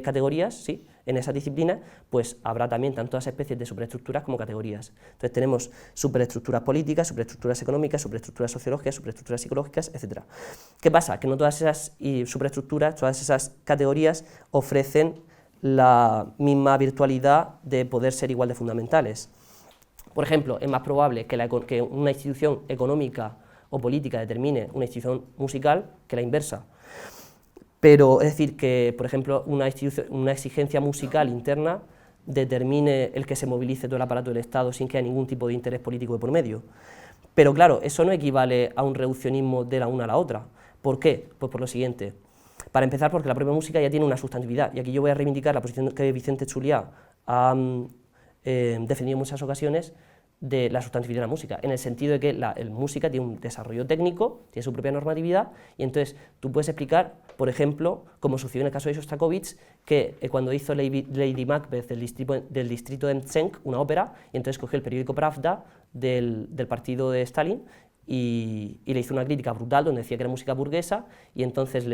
[SPEAKER 1] categorías, ¿sí? En esa disciplina, pues habrá también tanto las especies de superestructuras como categorías. Entonces tenemos superestructuras políticas, superestructuras económicas, superestructuras sociológicas, superestructuras psicológicas, etc. ¿Qué pasa? Que no todas esas superestructuras, todas esas categorías ofrecen la misma virtualidad de poder ser igual de fundamentales. Por ejemplo, es más probable que una institución económica o política determine una institución musical que la inversa. Pero es decir, que, por ejemplo, una exigencia musical interna determine el que se movilice todo el aparato del Estado sin que haya ningún tipo de interés político de por medio. Pero claro, eso no equivale a un reduccionismo de la una a la otra. ¿Por qué? Pues por lo siguiente. Para empezar, porque la propia música ya tiene una sustantividad, y aquí yo voy a reivindicar la posición que Vicente Chuliá ha defendido en muchas ocasiones de la sustantividad de la música, en el sentido de que la música tiene un desarrollo técnico, tiene su propia normatividad, y entonces tú puedes explicar, por ejemplo, como sucedió en el caso de Shostakovich, que cuando hizo Lady Macbeth del distrito de Mtsensk, una ópera, y entonces cogió el periódico Pravda del partido de Stalin y le hizo una crítica brutal donde decía que era música burguesa, y entonces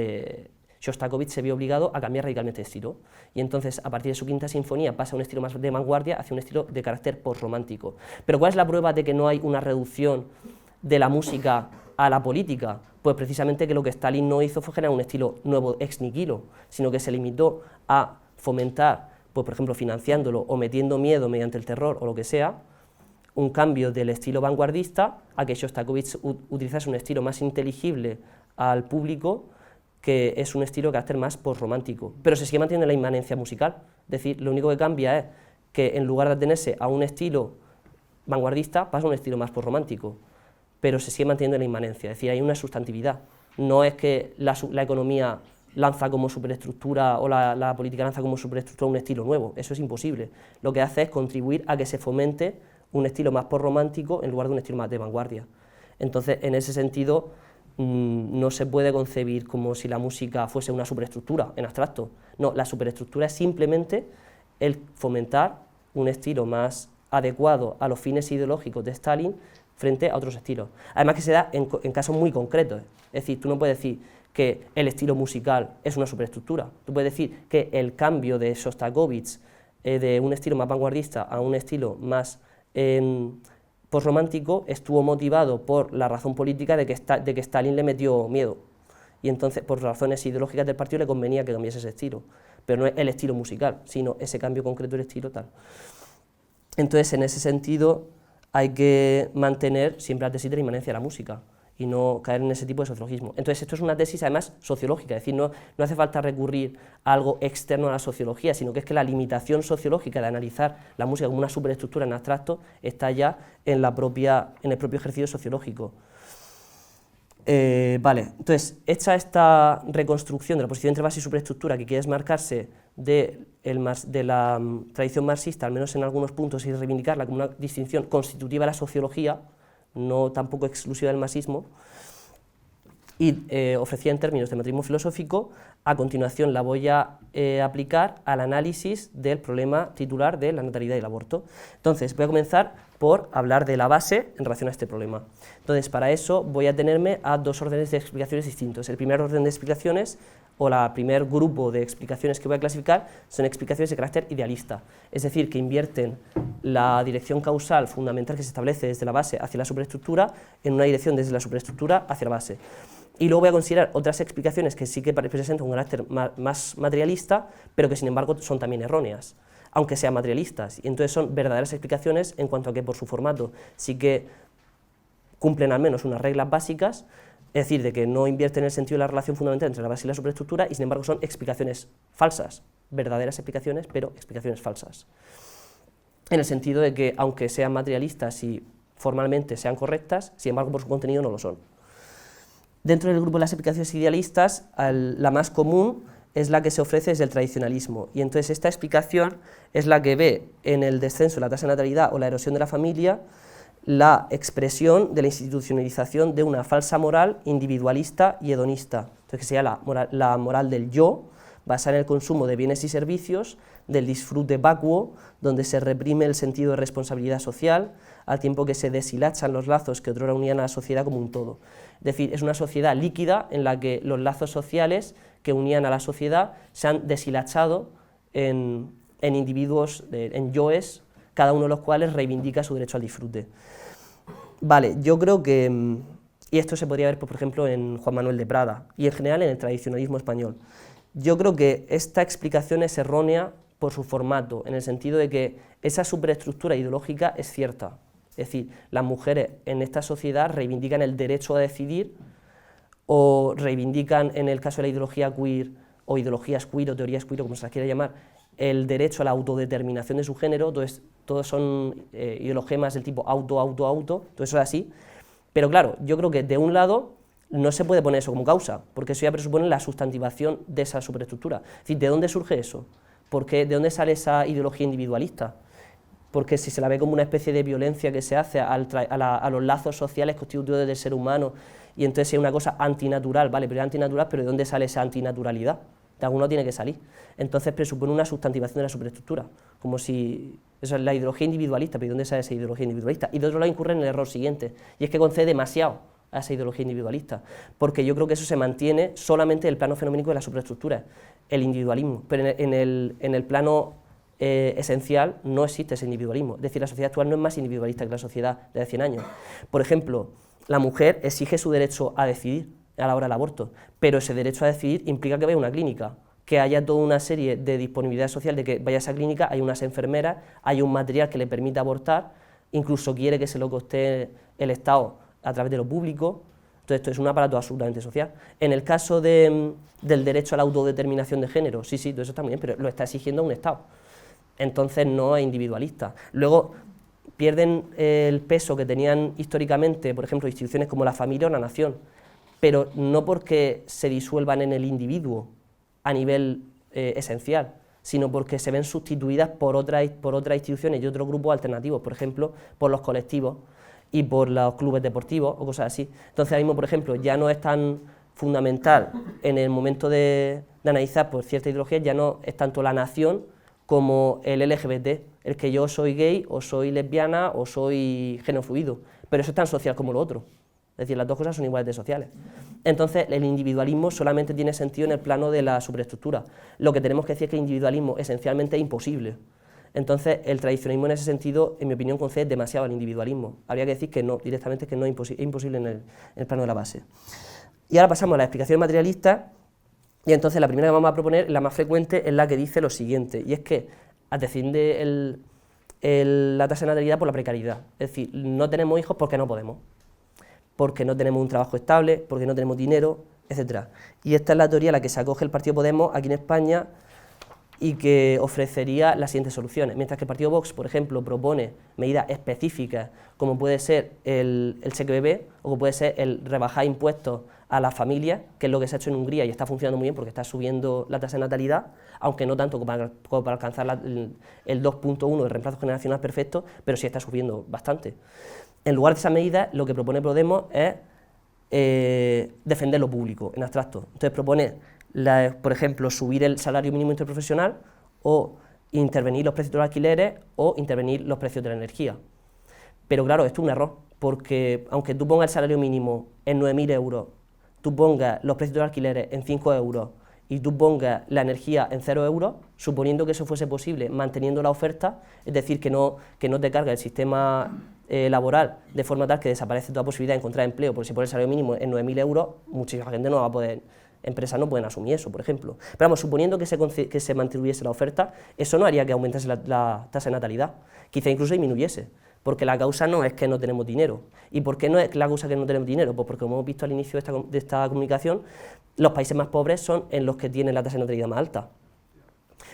[SPEAKER 1] Shostakovich se vio obligado a cambiar radicalmente de estilo, y entonces a partir de su quinta sinfonía pasa a un estilo más de vanguardia hacia un estilo de carácter postromántico. Pero ¿cuál es la prueba de que no hay una reducción de la música a la política? Pues precisamente que lo que Stalin no hizo fue generar un estilo nuevo ex nihilo, sino que se limitó a fomentar, pues por ejemplo financiándolo o metiendo miedo mediante el terror o lo que sea, un cambio del estilo vanguardista a que Shostakovich utilizase un estilo más inteligible al público, que es un estilo de carácter más postromántico, pero se sigue manteniendo la inmanencia musical. Es decir, lo único que cambia es que en lugar de atenerse a un estilo vanguardista, pasa a un estilo más postromántico, pero se sigue manteniendo la inmanencia, es decir, hay una sustantividad. No es que la economía lanza como superestructura o la política lanza como superestructura un estilo nuevo, eso es imposible. Lo que hace es contribuir a que se fomente un estilo más postromántico en lugar de un estilo más de vanguardia. Entonces, en ese sentido, no se puede concebir como si la música fuese una superestructura en abstracto. No, la superestructura es simplemente el fomentar un estilo más adecuado a los fines ideológicos de Stalin frente a otros estilos. Además que se da en casos muy concretos. Es decir, tú no puedes decir que el estilo musical es una superestructura. Tú puedes decir que el cambio de Shostakovich de un estilo más vanguardista a un estilo más posromántico estuvo motivado por la razón política de que Stalin le metió miedo. Y entonces, por razones ideológicas del partido, le convenía que cambiase ese estilo. Pero no es el estilo musical, sino ese cambio concreto del estilo tal. Entonces, en ese sentido, hay que mantener siempre la tesis de la inmanencia de la música y no caer en ese tipo de sociologismo. Entonces, esto es una tesis además sociológica, es decir, no hace falta recurrir a algo externo a la sociología, sino que es que la limitación sociológica de analizar la música como una superestructura en abstracto está ya en el propio ejercicio sociológico. Vale, entonces, hecha esta reconstrucción de la posición entre base y superestructura que quiere desmarcarse de la tradición marxista, al menos en algunos puntos, y reivindicarla como una distinción constitutiva de la sociología, no tampoco exclusiva del marxismo, y ofrecida en términos de materialismo filosófico, a continuación la voy a aplicar al análisis del problema titular de la natalidad y el aborto. Entonces, voy a comenzar por hablar de la base en relación a este problema. Entonces, para eso voy a atenerme a dos órdenes de explicaciones distintos. El primer orden de explicaciones, o el primer grupo de explicaciones que voy a clasificar, son explicaciones de carácter idealista, es decir, que invierten la dirección causal fundamental que se establece desde la base hacia la superestructura en una dirección desde la superestructura hacia la base. Y luego voy a considerar otras explicaciones que sí que presentan un carácter más materialista, pero que sin embargo son también erróneas, aunque sean materialistas, y entonces son verdaderas explicaciones en cuanto a que por su formato sí que cumplen al menos unas reglas básicas, es decir, de que no invierten el sentido de la relación fundamental entre la base y la superestructura, y sin embargo son explicaciones falsas, verdaderas explicaciones, pero explicaciones falsas. En el sentido de que, aunque sean materialistas y formalmente sean correctas, sin embargo por su contenido no lo son. Dentro del grupo de las explicaciones idealistas, la más común es la que se ofrece desde el tradicionalismo, y entonces esta explicación es la que ve en el descenso de la tasa de natalidad o la erosión de la familia la expresión de la institucionalización de una falsa moral individualista y hedonista, entonces que sería la moral del yo, basada en el consumo de bienes y servicios, del disfrute vacuo, donde se reprime el sentido de responsabilidad social, al tiempo que se deshilachan los lazos que otrora unían a la sociedad como un todo. Es decir, es una sociedad líquida en la que los lazos sociales que unían a la sociedad se han deshilachado en individuos, en yoes, cada uno de los cuales reivindica su derecho al disfrute. Vale, yo creo que, y esto se podría ver, por ejemplo, en Juan Manuel de Prada, y en general en el tradicionalismo español. Yo creo que esta explicación es errónea por su formato, en el sentido de que esa superestructura ideológica es cierta. Es decir, las mujeres en esta sociedad reivindican el derecho a decidir, o reivindican, en el caso de la ideología queer, o ideologías queer, o teorías queer, o como se las quiera llamar, el derecho a la autodeterminación de su género. Todos son ideologemas del tipo auto, todo eso es así, pero claro, yo creo que de un lado no se puede poner eso como causa, porque eso ya presupone la sustantivación de esa superestructura. Es decir, ¿de dónde surge eso? ¿De dónde sale esa ideología individualista? Porque si se la ve como una especie de violencia que se hace a los lazos sociales constitutivos del ser humano, y entonces es una cosa antinatural, vale, pero es antinatural, pero ¿de dónde sale esa antinaturalidad? De alguno tiene que salir. Entonces presupone una sustantivación de la superestructura, como si eso es la ideología individualista, pero ¿de dónde sale esa ideología individualista? Y de otro lado incurre en el error siguiente, y es que concede demasiado a esa ideología individualista, porque yo creo que eso se mantiene solamente en el plano fenoménico de la superestructura, el individualismo, pero en el plano esencial no existe ese individualismo. Es decir, la sociedad actual no es más individualista que la sociedad de hace 100 años. Por ejemplo, la mujer exige su derecho a decidir a la hora del aborto, pero ese derecho a decidir implica que vaya a una clínica, que haya toda una serie de disponibilidad social de que vaya a esa clínica, hay unas enfermeras, hay un material que le permite abortar, incluso quiere que se lo coste el Estado a través de lo público. Entonces esto es un aparato absolutamente social. En el caso del derecho a la autodeterminación de género, sí, todo eso está muy bien, pero lo está exigiendo un Estado, entonces no es individualista. Luego pierden el peso que tenían históricamente, por ejemplo, instituciones como la familia o la nación, pero no porque se disuelvan en el individuo a nivel esencial, sino porque se ven sustituidas por otras instituciones y otros grupos alternativos, por ejemplo, por los colectivos. y por los clubes deportivos o cosas así. Entonces, ahora mismo, por ejemplo, ya no es tan fundamental en el momento de analizar por cierta ideología, ya no es tanto la nación como el LGBT, el que yo soy gay o soy lesbiana o soy genofluido, pero eso es tan social como lo otro, es decir, las dos cosas son iguales de sociales. Entonces, el individualismo solamente tiene sentido en el plano de la superestructura. Lo que tenemos que decir es que el individualismo esencialmente es imposible. Entonces, el tradicionalismo en ese sentido, en mi opinión, concede demasiado al individualismo. Habría que decir que no, directamente que no es imposible en el plano de la base. Y ahora pasamos a la explicación materialista, y entonces la primera que vamos a proponer, la más frecuente, es la que dice lo siguiente, y es que desciende la tasa de natalidad por la precariedad. Es decir, no tenemos hijos porque no podemos, porque no tenemos un trabajo estable, porque no tenemos dinero, etc. Y esta es la teoría a la que se acoge el Partido Podemos aquí en España y que ofrecería las siguientes soluciones. Mientras que el Partido Vox, por ejemplo, propone medidas específicas, como puede ser el cheque bebé, o como puede ser el rebajar impuestos a las familias, que es lo que se ha hecho en Hungría y está funcionando muy bien porque está subiendo la tasa de natalidad, aunque no tanto como para alcanzar el 2.1 del reemplazo generacional perfecto, pero sí está subiendo bastante. En lugar de esa medida, lo que propone Podemos es defender lo público, en abstracto. Entonces propone, por ejemplo, subir el salario mínimo interprofesional o intervenir los precios de los alquileres o intervenir los precios de la energía. Pero claro, esto es un error, porque aunque tú pongas el salario mínimo en 9.000 euros, tú pongas los precios de los alquileres en 5 euros y tú pongas la energía en 0 euros, suponiendo que eso fuese posible manteniendo la oferta, es decir, que no te carga el sistema laboral de forma tal que desaparece toda posibilidad de encontrar empleo, porque si pones el salario mínimo en 9.000 euros, muchísima gente no va a poder, empresas no pueden asumir eso, por ejemplo. Pero vamos, suponiendo que se mantuviese la oferta, eso no haría que aumentase la tasa de natalidad, quizá incluso disminuyese, porque la causa no es que no tenemos dinero. ¿Y por qué no es la causa que no tenemos dinero? Pues porque, como hemos visto al inicio de esta comunicación, los países más pobres son en los que tienen la tasa de natalidad más alta.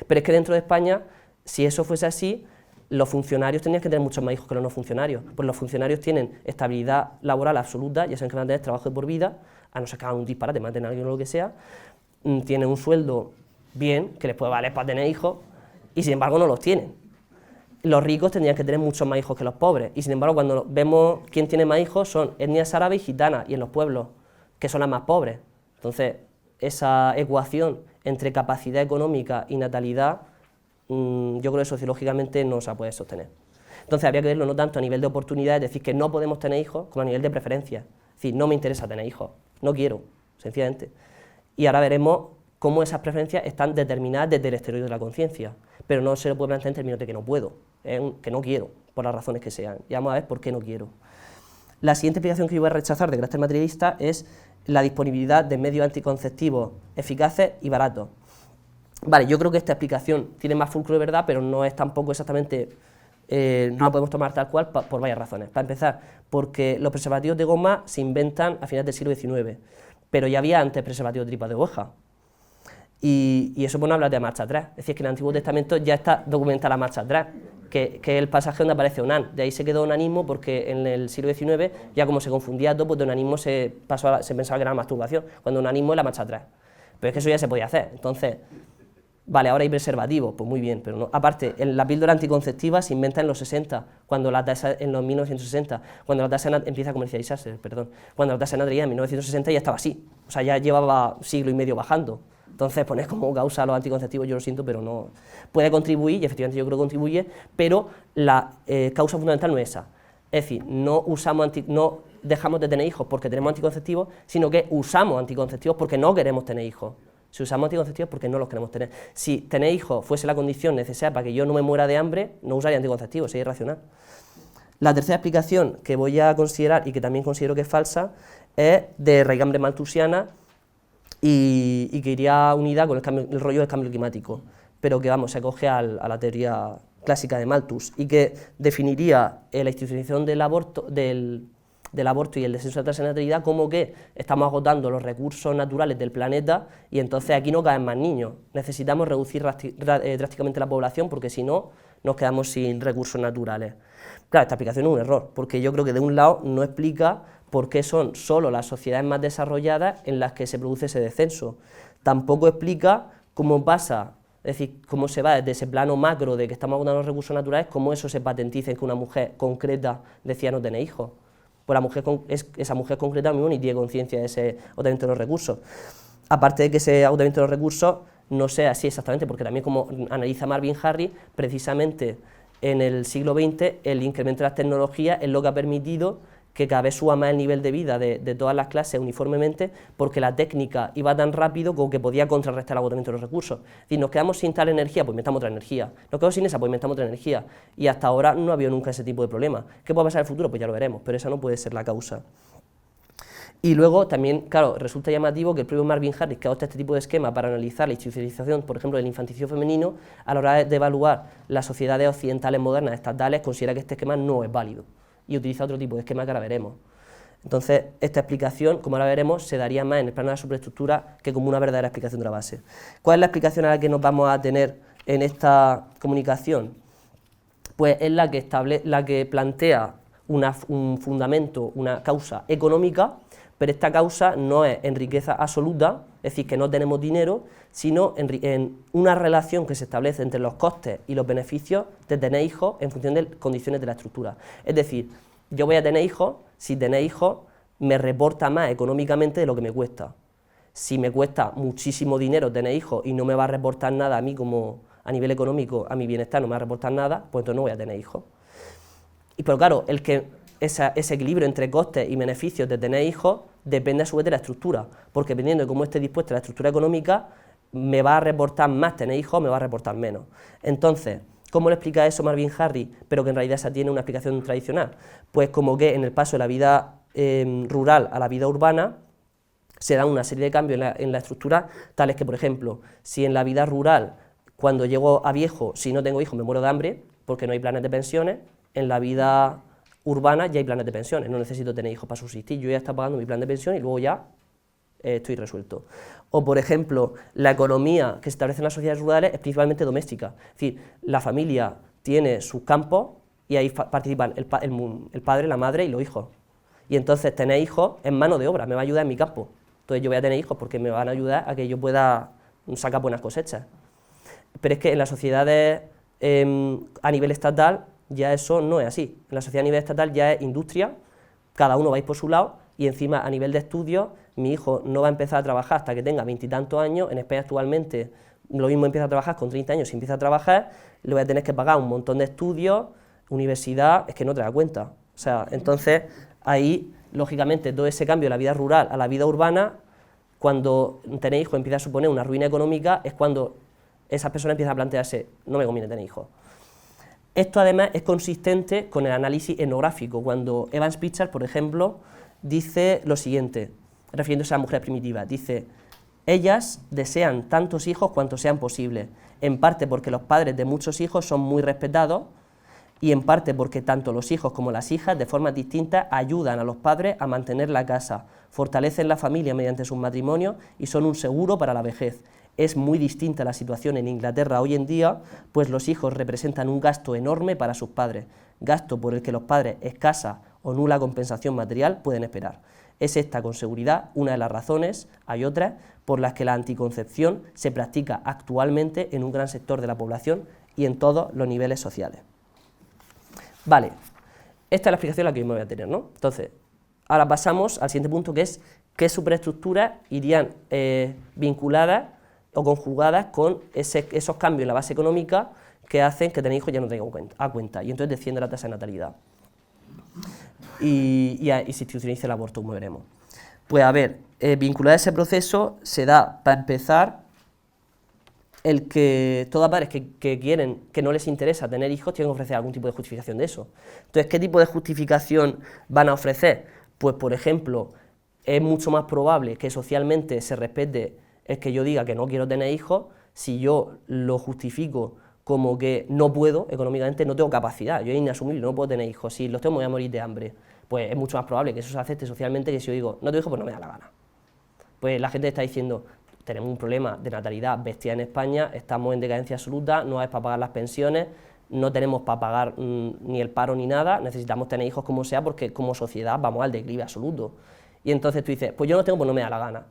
[SPEAKER 1] Pero es que dentro de España, si eso fuese así, los funcionarios tendrían que tener muchos más hijos que los no funcionarios, pues los funcionarios tienen estabilidad laboral absoluta, ya saben que van a tener trabajo de por vida, a no ser que hagan un disparate, maten a alguien o lo que sea, tienen un sueldo bien, que les puede valer para tener hijos, y sin embargo no los tienen. Los ricos tendrían que tener muchos más hijos que los pobres, y sin embargo cuando vemos quién tiene más hijos son etnias árabes y gitanas, y en los pueblos, que son las más pobres. Entonces, esa ecuación entre capacidad económica y natalidad, yo creo que sociológicamente no se puede sostener. Entonces habría que verlo no tanto a nivel de oportunidad, es decir, que no podemos tener hijos, como a nivel de preferencia. Es decir, no me interesa tener hijos, no quiero, sencillamente. Y ahora veremos cómo esas preferencias están determinadas desde el exterior de la conciencia, pero no se lo puede plantear en términos de que no puedo, que no quiero, por las razones que sean. Y vamos a ver por qué no quiero. La siguiente explicación que yo voy a rechazar de carácter materialista es la disponibilidad de medios anticonceptivos eficaces y baratos. Vale, yo creo que esta explicación tiene más fulcro de verdad, pero no es tampoco exactamente, no la podemos tomar tal cual por varias razones. Para empezar, porque los preservativos de goma se inventan a finales del siglo XIX, pero ya había antes preservativos de tripa de oveja. Y eso pone a hablar de marcha atrás, es decir, que en el Antiguo Testamento ya está documentada la marcha atrás, que es el pasaje donde aparece Onán. De ahí se quedó onanismo porque en el siglo XIX, ya como se confundía todo, pues de onanismo se pensaba que era la masturbación, cuando onanismo es la marcha atrás. Pero es que eso ya se podía hacer, entonces, vale, ahora hay preservativos, pues muy bien, pero no. Aparte, la píldora anticonceptiva se inventa en los 60, en los 1960, cuando la tasa empieza a comercializarse, cuando la tasa de natalidad en 1960 ya estaba así, o sea, ya llevaba siglo y medio bajando. Entonces, poner como causa los anticonceptivos, yo lo siento, pero no puede contribuir, y efectivamente yo creo que contribuye, pero la causa fundamental no es esa. Es decir, no dejamos de tener hijos porque tenemos anticonceptivos, sino que usamos anticonceptivos porque no queremos tener hijos. Si usamos anticonceptivos porque no los queremos tener. Si tener hijos fuese la condición necesaria para que yo no me muera de hambre, no usaría anticonceptivos, sería irracional. La tercera explicación que voy a considerar, y que también considero que es falsa, es de raigambre malthusiana, y que iría unida con el rollo del cambio climático, pero que se acoge a la teoría clásica de Malthus, y que definiría la institucionalización del aborto y el descenso de la tasa de natalidad como que estamos agotando los recursos naturales del planeta y entonces aquí no caben más niños, necesitamos reducir drásticamente la población porque si no nos quedamos sin recursos naturales. Claro, esta explicación es un error, porque yo creo que de un lado no explica por qué son solo las sociedades más desarrolladas en las que se produce ese descenso. Tampoco explica cómo pasa, es decir, cómo se va desde ese plano macro de que estamos agotando los recursos naturales, cómo eso se patentiza en que una mujer concreta decida no tener hijos. pues esa mujer concreta mismo ni tiene conciencia de ese agotamiento de los recursos. Aparte de que ese agotamiento de los recursos no sea así exactamente, porque también como analiza Marvin Harris, precisamente en el siglo XX el incremento de las tecnologías es lo que ha permitido que cada vez suba más el nivel de vida de todas las clases uniformemente, porque la técnica iba tan rápido como que podía contrarrestar el agotamiento de los recursos. Es decir, nos quedamos sin tal energía, pues inventamos otra energía. Nos quedamos sin esa, pues inventamos otra energía. Y hasta ahora no ha habido nunca ese tipo de problema. ¿Qué puede pasar en el futuro? Pues ya lo veremos, pero esa no puede ser la causa. Y luego también, claro, resulta llamativo que el propio Marvin Harris, que adopta este tipo de esquema para analizar la institucionalización, por ejemplo, del infanticidio femenino, a la hora de evaluar las sociedades occidentales modernas estatales, considera que este esquema no es válido y utiliza otro tipo de esquema que ahora veremos. Entonces, esta explicación, como ahora veremos, se daría más en el plano de la superestructura que como una verdadera explicación de la base. ¿Cuál es la explicación a la que nos vamos a tener en esta comunicación? Pues es la que plantea un fundamento, una causa económica, pero esta causa no es en riqueza absoluta, es decir, que no tenemos dinero, sino en una relación que se establece entre los costes y los beneficios de tener hijos en función de condiciones de la estructura. Es decir, yo voy a tener hijos, si tener hijos me reporta más económicamente de lo que me cuesta. Si me cuesta muchísimo dinero tener hijos y no me va a reportar nada a mí como a nivel económico, a mi bienestar no me va a reportar nada, pues entonces no voy a tener hijos. Pero claro, ese equilibrio entre costes y beneficios de tener hijos depende a su vez de la estructura, porque dependiendo de cómo esté dispuesta la estructura económica, me va a reportar más tener hijos, me va a reportar menos. Entonces, ¿cómo le explica eso Marvin Harris, pero que en realidad esa tiene una explicación tradicional? Pues como que en el paso de la vida rural a la vida urbana se da una serie de cambios en la estructura, tales que, por ejemplo, si en la vida rural, cuando llego a viejo, si no tengo hijos me muero de hambre, porque no hay planes de pensiones, en la vida urbana ya hay planes de pensiones, no necesito tener hijos para subsistir, yo ya estoy pagando mi plan de pensión y luego ya estoy resuelto. O, por ejemplo, la economía que se establece en las sociedades rurales es principalmente doméstica, es decir, la familia tiene sus campos y ahí participan el padre, la madre y los hijos. Y entonces tener hijos es mano de obra, me va a ayudar en mi campo. Entonces yo voy a tener hijos porque me van a ayudar a que yo pueda sacar buenas cosechas. Pero es que en las sociedades a nivel estatal ya eso no es así. En la sociedad a nivel estatal ya es industria, cada uno va a ir por su lado y encima a nivel de estudios mi hijo no va a empezar a trabajar hasta que tenga 20 y tantos años. En España actualmente lo mismo empieza a trabajar con 30 años, si empieza a trabajar le voy a tener que pagar un montón de estudios, universidad, es que no te das cuenta. O sea, entonces ahí lógicamente todo ese cambio de la vida rural a la vida urbana, cuando tener hijos empieza a suponer una ruina económica, es cuando esas personas empiezan a plantearse, no me conviene tener hijos. Esto además es consistente con el análisis etnográfico, cuando Evans Pritchard, por ejemplo, dice lo siguiente, refiriéndose a las mujeres primitivas, dice, ellas desean tantos hijos cuantos sean posibles, en parte porque los padres de muchos hijos son muy respetados y en parte porque tanto los hijos como las hijas, de formas distintas, ayudan a los padres a mantener la casa, fortalecen la familia mediante sus matrimonios y son un seguro para la vejez. Es muy distinta la situación en Inglaterra hoy en día, pues los hijos representan un gasto enorme para sus padres, gasto por el que los padres escasa o nula compensación material pueden esperar. Es esta, con seguridad, una de las razones, hay otras, por las que la anticoncepción se practica actualmente en un gran sector de la población y en todos los niveles sociales. Vale, esta es la explicación a la que yo me voy a tener, ¿no? Entonces, ahora pasamos al siguiente punto, que es qué superestructuras irían vinculadas o conjugadas con esos cambios en la base económica que hacen que tener hijos ya no tenga a cuenta, y entonces desciende la tasa de natalidad. Y se institucionaliza el aborto, como veremos. Pues a ver, vinculado a ese proceso se da, para empezar, el que todas padres que quieren, que no les interesa tener hijos, tienen que ofrecer algún tipo de justificación de eso. Entonces, ¿qué tipo de justificación van a ofrecer? Pues, por ejemplo, es mucho más probable que socialmente se respete el que yo diga que no quiero tener hijos, si yo lo justifico como que no puedo, económicamente no tengo capacidad, yo es inasumible, no puedo tener hijos, si los tengo me voy a morir de hambre, pues es mucho más probable que eso se acepte socialmente que si yo digo, no tengo hijos, pues no me da la gana. Pues la gente está diciendo, tenemos un problema de natalidad bestial en España, estamos en decadencia absoluta, no es para pagar las pensiones, no tenemos para pagar ni el paro ni nada, necesitamos tener hijos como sea porque como sociedad vamos al declive absoluto. Y entonces tú dices, pues yo no tengo, pues no me da la gana.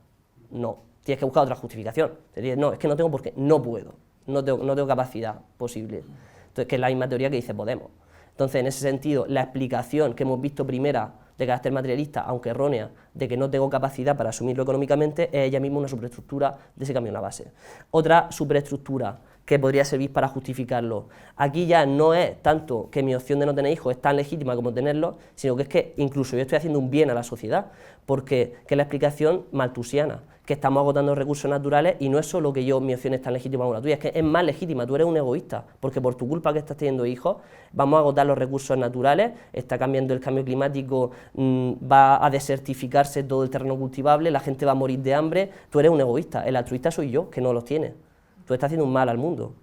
[SPEAKER 1] No, tienes que buscar otra justificación. Te dices, no, es que no tengo porque no puedo, no tengo capacidad posible. Entonces, que es la misma teoría que dice Podemos. Entonces, en ese sentido, la explicación que hemos visto primera de carácter materialista, aunque errónea, de que no tengo capacidad para asumirlo económicamente, es ella misma una superestructura de ese cambio en la base. Otra superestructura que podría servir para justificarlo. Aquí ya no es tanto que mi opción de no tener hijos es tan legítima como tenerlos, sino que es que incluso yo estoy haciendo un bien a la sociedad, porque que es la explicación malthusiana, que estamos agotando recursos naturales y no es solo que mi opción es tan legítima como la tuya, es que es más legítima, tú eres un egoísta, porque por tu culpa que estás teniendo hijos, vamos a agotar los recursos naturales, está cambiando el cambio climático, va a desertificarse todo el terreno cultivable, la gente va a morir de hambre, tú eres un egoísta, el altruista soy yo, que no los tiene. Tú estás haciendo un mal al mundo.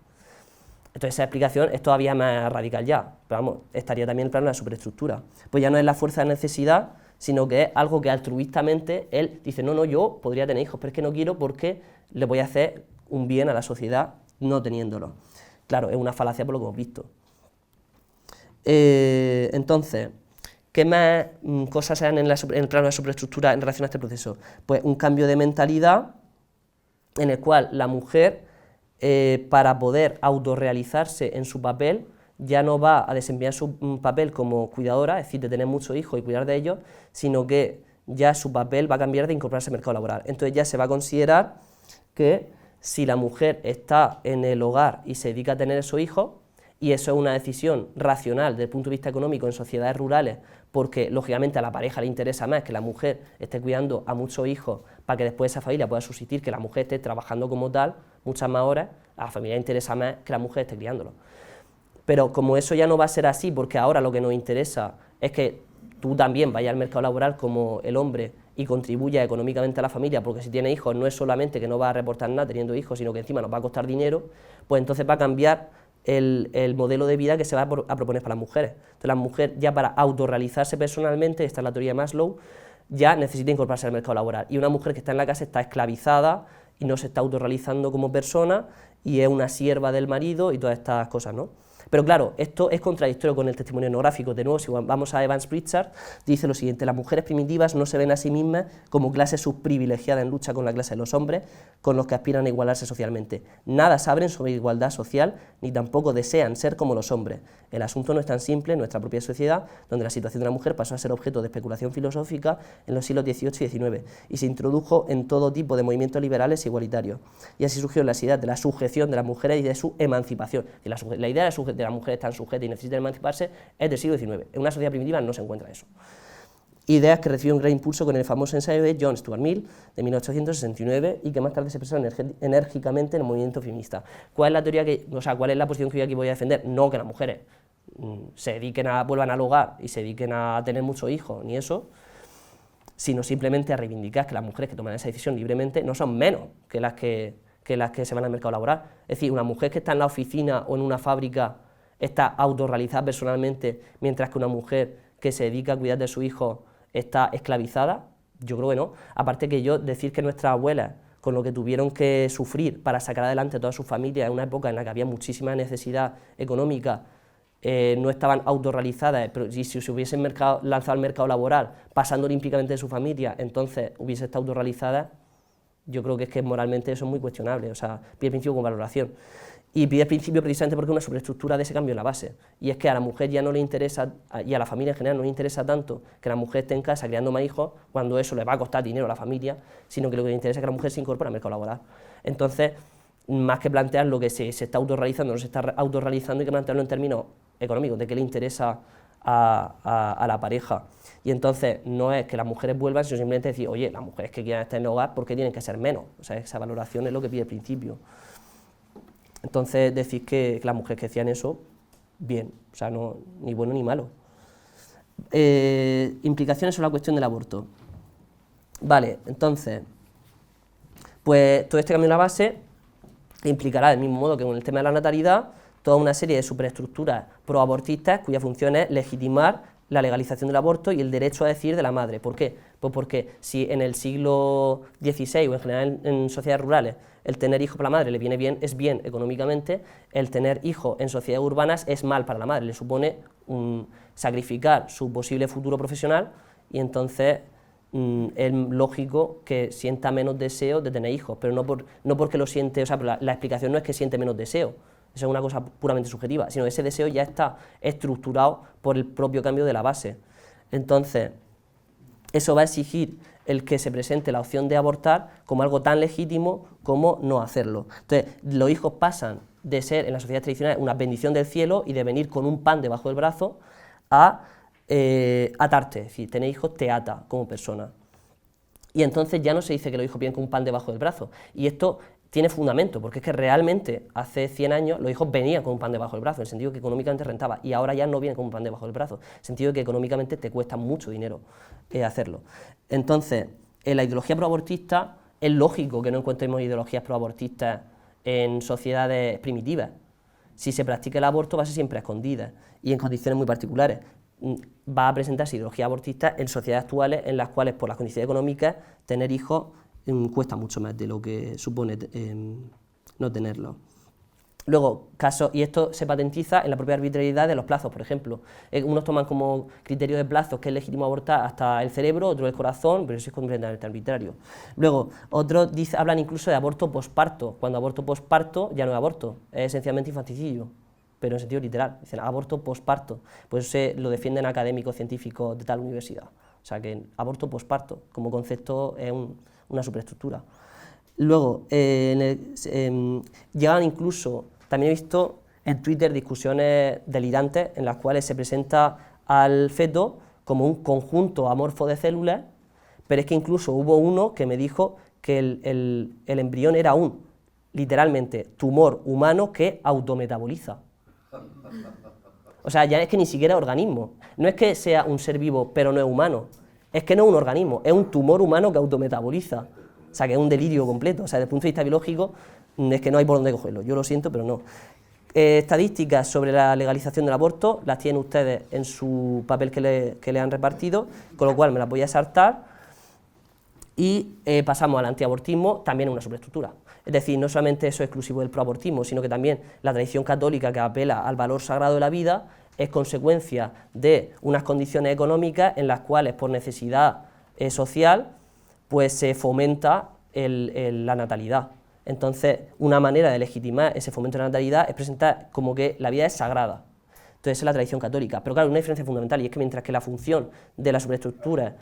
[SPEAKER 1] Entonces esa explicación es todavía más radical ya, pero vamos, estaría también en el plano de la superestructura. Pues ya no es la fuerza de necesidad, sino que es algo que altruistamente él dice, no, yo podría tener hijos, pero es que no quiero porque le voy a hacer un bien a la sociedad no teniéndolo. Claro, es una falacia por lo que hemos visto. Entonces, ¿qué más cosas se dan en el plano de la superestructura en relación a este proceso? Pues un cambio de mentalidad en el cual la mujer, para poder autorrealizarse en su papel, ya no va a desempeñar su papel como cuidadora, es decir, de tener muchos hijos y cuidar de ellos, sino que ya su papel va a cambiar de incorporarse al mercado laboral. Entonces ya se va a considerar que si la mujer está en el hogar y se dedica a tener esos hijos, y eso es una decisión racional desde el punto de vista económico en sociedades rurales, porque lógicamente a la pareja le interesa más que la mujer esté cuidando a muchos hijos para que después esa familia pueda subsistir, que la mujer esté trabajando como tal muchas más horas, a la familia le interesa más que la mujer esté criándolo. Pero como eso ya no va a ser así, porque ahora lo que nos interesa es que tú también vayas al mercado laboral como el hombre y contribuya económicamente a la familia, porque si tienes hijos no es solamente que no va a reportar nada teniendo hijos, sino que encima nos va a costar dinero, pues entonces va a cambiar el modelo de vida que se va a proponer para las mujeres. Entonces la mujer ya para autorrealizarse personalmente, esta es la teoría de Maslow, ya necesita incorporarse al mercado laboral. Y una mujer que está en la casa está esclavizada y no se está autorrealizando como persona y es una sierva del marido y todas estas cosas, ¿no? Pero claro, esto es contradictorio con el testimonio etnográfico. De nuevo, si vamos a Evans Pritchard, dice lo siguiente: las mujeres primitivas no se ven a sí mismas como clase subprivilegiada en lucha con la clase de los hombres, con los que aspiran a igualarse socialmente. Nada saben sobre igualdad social, ni tampoco desean ser como los hombres. El asunto no es tan simple en nuestra propia sociedad, donde la situación de la mujer pasó a ser objeto de especulación filosófica en los siglos XVIII y XIX, y se introdujo en todo tipo de movimientos liberales e igualitarios. Y así surgieron las ideas de la sujeción de las mujeres y de su emancipación. Y la idea de las mujeres tan sujetas y necesitan emanciparse es del siglo XIX. En una sociedad primitiva no se encuentra eso. Ideas que recibió un gran impulso con el famoso ensayo de John Stuart Mill de 1869 y que más tarde se expresaron enérgicamente en el movimiento feminista. ¿Cuál es la teoría cuál es la posición que yo aquí voy a defender? No que las mujeres se dediquen vuelvan al hogar y se dediquen a tener muchos hijos, ni eso, sino simplemente a reivindicar que las mujeres que toman esa decisión libremente no son menos que las que se van al mercado laboral. Es decir, una mujer que está en la oficina o en una fábrica está autorrealizada personalmente, mientras que una mujer que se dedica a cuidar de su hijo está esclavizada. Yo creo que no. Aparte que decir que nuestras abuelas, con lo que tuvieron que sufrir para sacar adelante a toda su familia en una época en la que había muchísima necesidad económica, no estaban autorrealizadas, pero si se hubiesen lanzado al mercado laboral, pasando olímpicamente de su familia, entonces hubiese estado autorrealizada. Yo creo que es que moralmente eso es muy cuestionable, o sea, pide el principio con valoración. Y pide el principio precisamente porque es una superestructura de ese cambio en la base, y es que a la mujer ya no le interesa, y a la familia en general no le interesa tanto que la mujer esté en casa criando más hijos, cuando eso le va a costar dinero a la familia, sino que lo que le interesa es que la mujer se incorpore al mercado laboral. Entonces, más que plantear lo que se está autorrealizando o no se está autorrealizando, hay que plantearlo en términos económicos, de qué le interesa a la pareja. Y entonces no es que las mujeres vuelvan, sino simplemente decir, oye, las mujeres que quieran estar en el hogar, ¿por qué tienen que ser menos? O sea, esa valoración es lo que pide el principio. Entonces decir que las mujeres que hacían eso, bien, o sea, no, ni bueno ni malo. Implicaciones sobre la cuestión del aborto. Vale, entonces, pues todo este cambio en la base implicará, del mismo modo que con el tema de la natalidad, toda una serie de superestructuras proabortistas cuya función es legitimar la legalización del aborto y el derecho a decidir de la madre. ¿Por qué? Pues porque si en el siglo XVI o en general en sociedades rurales el tener hijos para la madre le viene bien, es bien económicamente, el tener hijos en sociedades urbanas es mal para la madre, le supone sacrificar su posible futuro profesional y entonces es lógico que sienta menos deseo de tener hijos, pero no porque lo siente, o sea, la explicación no es que siente menos deseo, eso es una cosa puramente subjetiva, sino que ese deseo ya está estructurado por el propio cambio de la base. Entonces, eso va a exigir el que se presente la opción de abortar como algo tan legítimo como no hacerlo. Entonces, los hijos pasan de ser, en la sociedad tradicional, una bendición del cielo y de venir con un pan debajo del brazo a atarte, es decir, tener hijos te ata como persona. Y entonces ya no se dice que los hijos vienen con un pan debajo del brazo. Y esto tiene fundamento, porque es que realmente hace 100 años los hijos venían con un pan debajo del brazo, en el sentido que económicamente rentaba, y ahora ya no vienen con un pan debajo del brazo, en el sentido de que económicamente te cuesta mucho dinero hacerlo. Entonces, en la ideología proabortista es lógico que no encontremos ideologías proabortistas en sociedades primitivas. Si se practica el aborto va a ser siempre a escondidas y en condiciones muy particulares. Va a presentarse ideologías abortistas en sociedades actuales en las cuales, por las condiciones económicas, tener hijos cuesta mucho más de lo que supone no tenerlo. Luego, y esto se patentiza en la propia arbitrariedad de los plazos, por ejemplo. Unos toman como criterio de plazos que es legítimo abortar hasta el cerebro, otro el corazón, pero eso es completamente arbitrario. Luego, otros hablan incluso de aborto posparto, cuando aborto posparto ya no es aborto, es esencialmente infanticidio, pero en sentido literal, dicen aborto posparto, pues eso lo defienden académicos científicos de tal universidad. O sea que aborto posparto como concepto es una superestructura. Luego, llegan incluso, también he visto en Twitter discusiones delirantes en las cuales se presenta al feto como un conjunto amorfo de células, pero es que incluso hubo uno que me dijo que el embrión era literalmente, tumor humano que autometaboliza. O sea, ya es que ni siquiera es organismo. No es que sea un ser vivo, pero no es humano. Es que no es un organismo, es un tumor humano que autometaboliza. O sea, que es un delirio completo. O sea, desde el punto de vista biológico, es que no hay por dónde cogerlo. Yo lo siento, pero no. Estadísticas sobre la legalización del aborto las tienen ustedes en su papel que le han repartido, con lo cual me las voy a saltar. Y pasamos al antiabortismo, también una superestructura. Es decir, no solamente eso es exclusivo del proabortismo, sino que también la tradición católica que apela al valor sagrado de la vida es consecuencia de unas condiciones económicas en las cuales, por necesidad social, pues se fomenta la natalidad. Entonces, una manera de legitimar ese fomento de la natalidad es presentar como que la vida es sagrada. Entonces, es la tradición católica. Pero claro, una diferencia fundamental, y es que mientras que la función de las superestructuras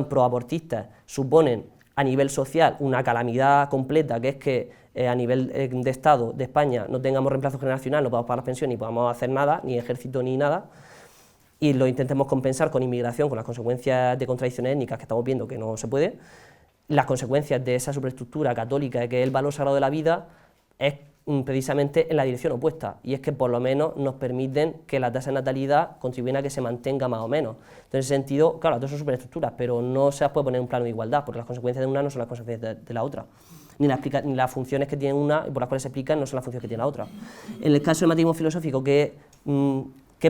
[SPEAKER 1] proabortistas suponen a nivel social una calamidad completa, que es que a nivel de Estado de España no tengamos reemplazo generacional, no podamos pagar las pensiones, ni podamos hacer nada, ni ejército ni nada, y lo intentemos compensar con inmigración, con las consecuencias de contradicciones étnicas que estamos viendo que no se puede. Las consecuencias de esa superestructura católica, que es el valor sagrado de la vida, es precisamente en la dirección opuesta, y es que por lo menos nos permiten que la tasa de natalidad contribuya a que se mantenga más o menos. Entonces, en ese sentido, claro, las dos son superestructuras, pero no se las puede poner en un plano de igualdad, porque las consecuencias de una no son las consecuencias de la otra, ni las funciones que tiene una y por las cuales se explican no son las funciones que tiene la otra. En el caso del matrimonio filosófico, ¿qué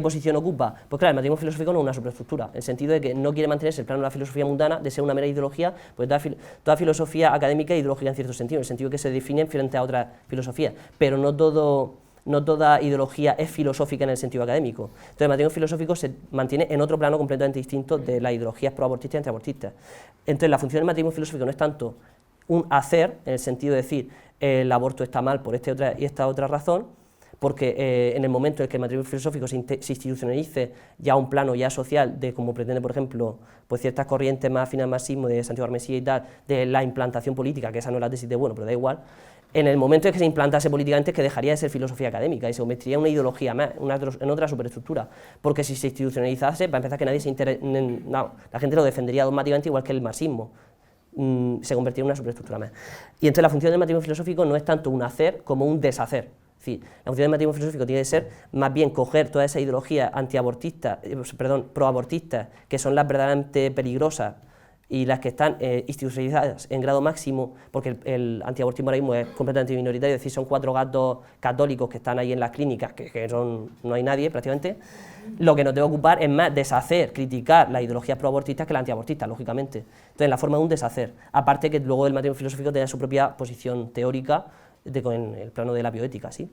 [SPEAKER 1] posición ocupa? Pues claro, el matrimonio filosófico no es una superestructura, en el sentido de que no quiere mantenerse el plano de la filosofía mundana, de ser una mera ideología, porque toda filosofía académica es ideológica en cierto sentido, en el sentido que se define frente a otras filosofías, pero no toda ideología es filosófica en el sentido académico. Entonces, el matrimonio filosófico se mantiene en otro plano completamente distinto de las ideologías proabortistas y antiabortistas. Entonces, la función del matrimonio filosófico no es tanto un hacer, en el sentido de decir el aborto está mal por esta otra razón, porque en el momento en que el matrimonio filosófico se institucionalice ya a un plano ya social, de como pretende, por ejemplo, pues ciertas corrientes más afines al marxismo de Santiago Armesía y tal, de la implantación política, que esa no es la tesis de bueno, pero da igual, en el momento en que se implantase políticamente, que dejaría de ser filosofía académica y se convertiría en una ideología más, en otra superestructura, porque si se institucionalizase, para empezar que nadie la gente lo defendería dogmáticamente igual que el marxismo, se convertiría en una superestructura más. Y entonces la función del matrimonio filosófico no es tanto un hacer como un deshacer. Es decir, la función del matrimonio filosófico tiene que ser más bien coger toda esa ideología proabortistas, que son las verdaderamente peligrosas y las que están institucionalizadas en grado máximo, porque el antiabortismo ahora mismo es completamente minoritario, es decir, son 4 gatos católicos que están ahí en las clínicas, no hay nadie prácticamente. Lo que nos debe ocupar es más deshacer, criticar las ideologías proabortistas que las antiabortistas, lógicamente. Entonces, la forma de un deshacer, aparte que luego el matrimonio filosófico tenga su propia posición teórica en el plano de la bioética, ¿sí?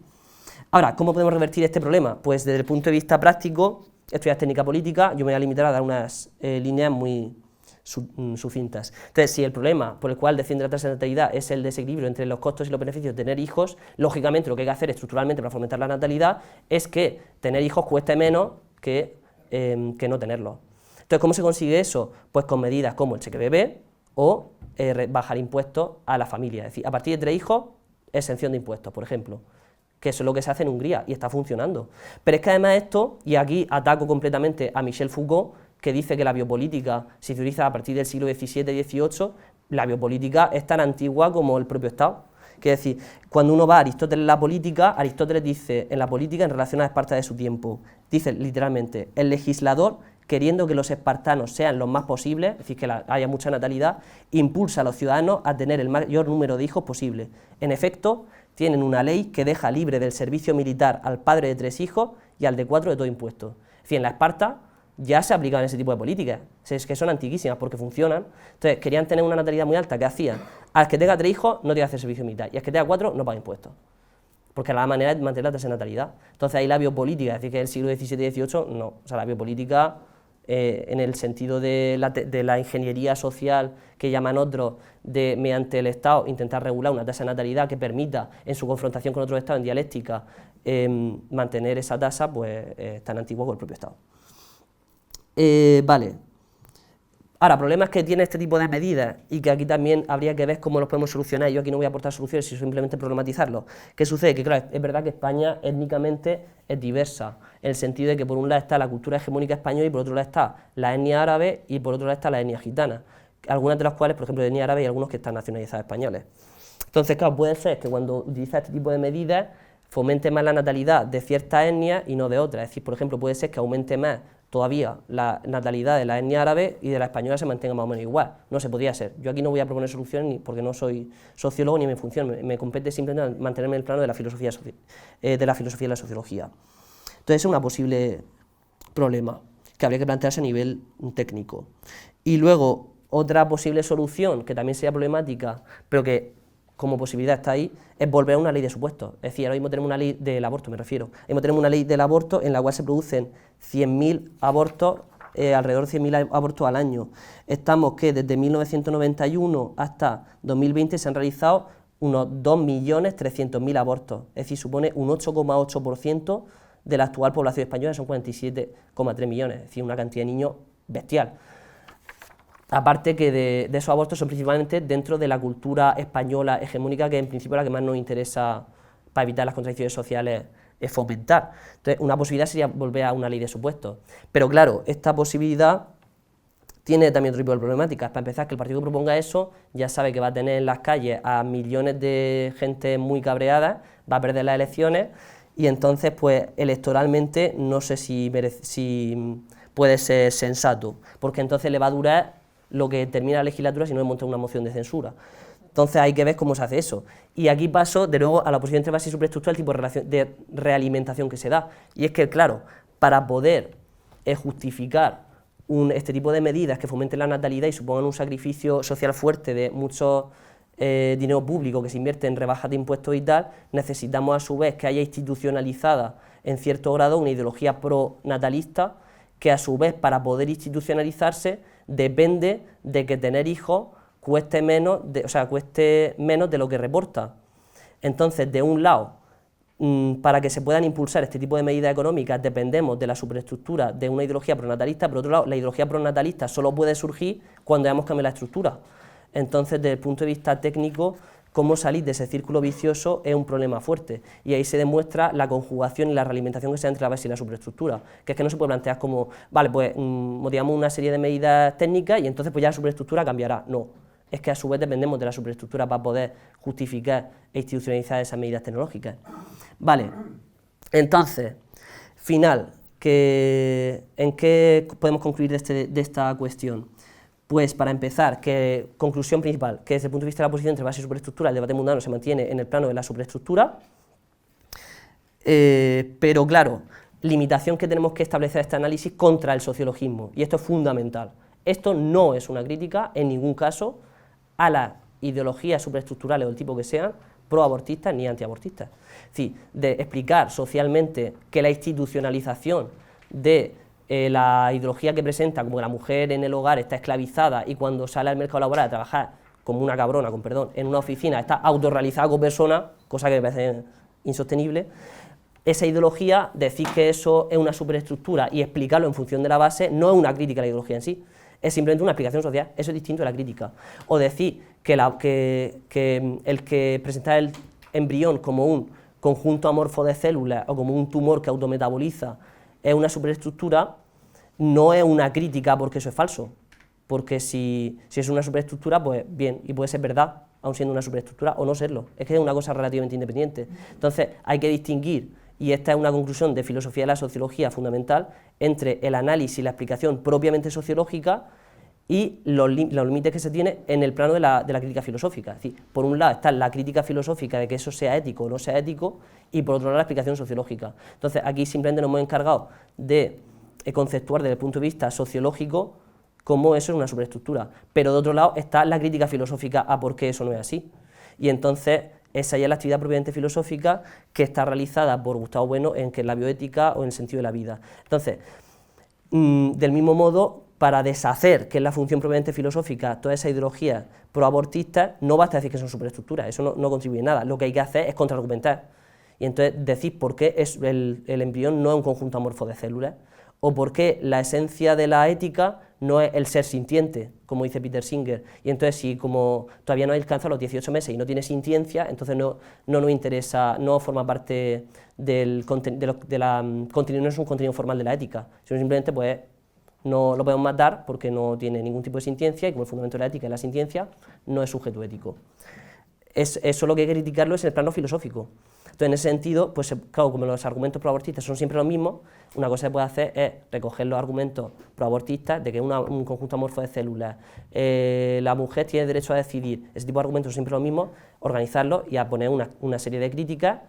[SPEAKER 1] Ahora, ¿cómo podemos revertir este problema? Pues desde el punto de vista práctico, estudiar técnica política, yo me voy a limitar a dar unas líneas muy sucintas. Entonces, si el problema por el cual defiende la tasa de natalidad es el desequilibrio entre los costos y los beneficios de tener hijos, lógicamente lo que hay que hacer estructuralmente para fomentar la natalidad es que tener hijos cueste menos que no tenerlos. Entonces, Entonces, ¿cómo se consigue eso? Pues con medidas como el cheque bebé o bajar impuestos a la familia. Es decir, a partir de 3 hijos, exención de impuestos, por ejemplo, que eso es lo que se hace en Hungría y está funcionando. Pero es que además esto, y aquí ataco completamente a Michel Foucault, que dice que la biopolítica se utiliza a partir del siglo XVII-XVIII, la biopolítica es tan antigua como el propio Estado. Es decir, cuando uno va a Aristóteles en la política, Aristóteles dice en la política en relación a Esparta de su tiempo, dice literalmente, el legislador, queriendo que los espartanos sean los más posibles, es decir, que haya mucha natalidad, impulsa a los ciudadanos a tener el mayor número de hijos posible. En efecto, tienen una ley que deja libre del servicio militar al padre de 3 hijos y al de 4 de todo impuesto. Es decir, en la Esparta ya se aplicaban ese tipo de políticas, es que son antiquísimas porque funcionan. Entonces querían tener una natalidad muy alta, ¿qué hacían? Al que tenga 3 hijos no tiene que hacer servicio militar, y al que tenga 4 no paga impuestos, porque la manera es mantener la tasa de natalidad. Entonces ahí la biopolítica, es decir, que el siglo XVII y XVIII, no, o sea, la biopolítica, en el sentido de la ingeniería social que llaman otros, de mediante el Estado intentar regular una tasa de natalidad que permita, en su confrontación con otros Estados en dialéctica, mantener esa tasa, pues es tan antigua como el propio Estado. Vale. Ahora, problemas que tiene este tipo de medidas y que aquí también habría que ver cómo los podemos solucionar. Yo aquí no voy a aportar soluciones, sino simplemente problematizarlos. ¿Qué sucede? Que claro, es verdad que España étnicamente es diversa, en el sentido de que por un lado está la cultura hegemónica española y por otro lado está la etnia árabe y por otro lado está la etnia gitana, algunas de las cuales, por ejemplo, de etnia árabe hay algunos que están nacionalizados españoles. Entonces, claro, puede ser que cuando utiliza este tipo de medidas fomente más la natalidad de ciertas etnias y no de otras. Es decir, por ejemplo, puede ser que aumente más todavía la natalidad de la etnia árabe y de la española se mantenga más o menos igual. No se podría ser. Yo aquí no voy a proponer soluciones porque no soy sociólogo ni me funciona, me compete simplemente mantenerme en el plano de la filosofía y la sociología. Entonces es un posible problema que habría que plantearse a nivel técnico. Y luego, otra posible solución, que también sería problemática, pero que como posibilidad está ahí, es volver a una ley de supuestos. Es decir, ahora mismo tenemos una ley del aborto, me refiero. Ahora mismo tenemos una ley del aborto en la cual se producen 100.000 abortos, alrededor de 100.000 abortos al año. Estamos que desde 1991 hasta 2020 se han realizado unos 2.300.000 abortos, es decir, supone un 8,8% de la actual población española, son 47,3 millones, es decir, una cantidad de niños bestial. Aparte que de esos abortos son principalmente dentro de la cultura española hegemónica, que en principio es la que más nos interesa para evitar las contradicciones sociales es fomentar. Entonces, una posibilidad sería volver a una ley de supuestos. Pero claro, esta posibilidad tiene también otro tipo de problemáticas. Para empezar, que el partido que proponga eso ya sabe que va a tener en las calles a millones de gente muy cabreada, va a perder las elecciones y entonces, pues, electoralmente no sé si puede ser sensato, porque entonces le va a durar lo que termina la legislatura si no le monta una moción de censura. Entonces hay que ver cómo se hace eso. Y aquí paso de nuevo a la oposición entre base y superestructura, el tipo de realimentación que se da. Y es que, claro, para poder justificar este tipo de medidas que fomenten la natalidad y supongan un sacrificio social fuerte de mucho dinero público que se invierte en rebajas de impuestos y tal, necesitamos a su vez que haya institucionalizada en cierto grado una ideología pronatalista que a su vez para poder institucionalizarse depende de que tener hijos cueste menos de lo que reporta. Entonces, de un lado, para que se puedan impulsar este tipo de medidas económicas dependemos de la superestructura de una ideología pronatalista, por otro lado, la ideología pronatalista solo puede surgir cuando hayamos cambiado la estructura. Entonces, desde el punto de vista técnico, cómo salir de ese círculo vicioso es un problema fuerte, y ahí se demuestra la conjugación y la realimentación que se da entre la base y la superestructura, que es que no se puede plantear como, vale, pues motivamos una serie de medidas técnicas y entonces pues ya la superestructura cambiará. No, es que a su vez dependemos de la superestructura para poder justificar e institucionalizar esas medidas tecnológicas. Vale, entonces, final, ¿en qué podemos concluir de esta cuestión? Pues para empezar, conclusión principal, que desde el punto de vista de la oposición entre base y superestructura, el debate mundano se mantiene en el plano de la superestructura, pero claro, limitación que tenemos que establecer este análisis contra el sociologismo, y esto es fundamental. Esto no es una crítica, en ningún caso, a las ideologías superestructurales o del tipo que sean, proabortistas ni antiabortistas. Es decir, de explicar socialmente que la institucionalización de la ideología que presenta como que la mujer en el hogar está esclavizada y cuando sale al mercado laboral a trabajar como una cabrona, en una oficina está autorrealizada como persona, cosa que me parece insostenible, esa ideología, decir que eso es una superestructura y explicarlo en función de la base, no es una crítica a la ideología en sí, es simplemente una explicación social, eso es distinto de la crítica. O decir que el que presenta el embrión como un conjunto amorfo de células o como un tumor que autometaboliza es una superestructura, no es una crítica porque eso es falso, porque si es una superestructura, pues bien, y puede ser verdad, aun siendo una superestructura, o no serlo, es que es una cosa relativamente independiente. Entonces hay que distinguir, y esta es una conclusión de filosofía de la sociología fundamental, entre el análisis y la explicación propiamente sociológica y los límites que se tiene en el plano de la crítica filosófica. Es decir, por un lado está la crítica filosófica de que eso sea ético o no sea ético, y por otro lado la explicación sociológica. Entonces aquí simplemente nos hemos encargado de conceptuar desde el punto de vista sociológico cómo eso es una superestructura, pero de otro lado está la crítica filosófica a por qué eso no es así. Y entonces esa ya es la actividad propiamente filosófica que está realizada por Gustavo Bueno en que es la bioética o en el sentido de la vida. Entonces, del mismo modo, para deshacer, que es la función propiamente filosófica, toda esa ideología proabortista, no basta decir que son superestructuras, eso no contribuye en nada, lo que hay que hacer es contraargumentar. Y entonces decir por qué el embrión no es un conjunto amorfo de células, o por qué la esencia de la ética no es el ser sintiente, como dice Peter Singer, y entonces si como todavía no ha alcanzado los 18 meses y no tiene sintiencia, entonces no nos interesa, no forma parte del contenido, no es un contenido formal de la ética, sino simplemente pues no lo podemos matar porque no tiene ningún tipo de sintiencia y como el fundamento de la ética es la sintiencia, no es sujeto ético. Eso lo que hay que criticarlo es en el plano filosófico. Entonces, en ese sentido, pues claro, como los argumentos proabortistas son siempre los mismos, una cosa que se puede hacer es recoger los argumentos proabortistas de que es un conjunto amorfo de células, la mujer tiene derecho a decidir, ese tipo de argumentos son siempre los mismos, organizarlos y a poner una serie de críticas,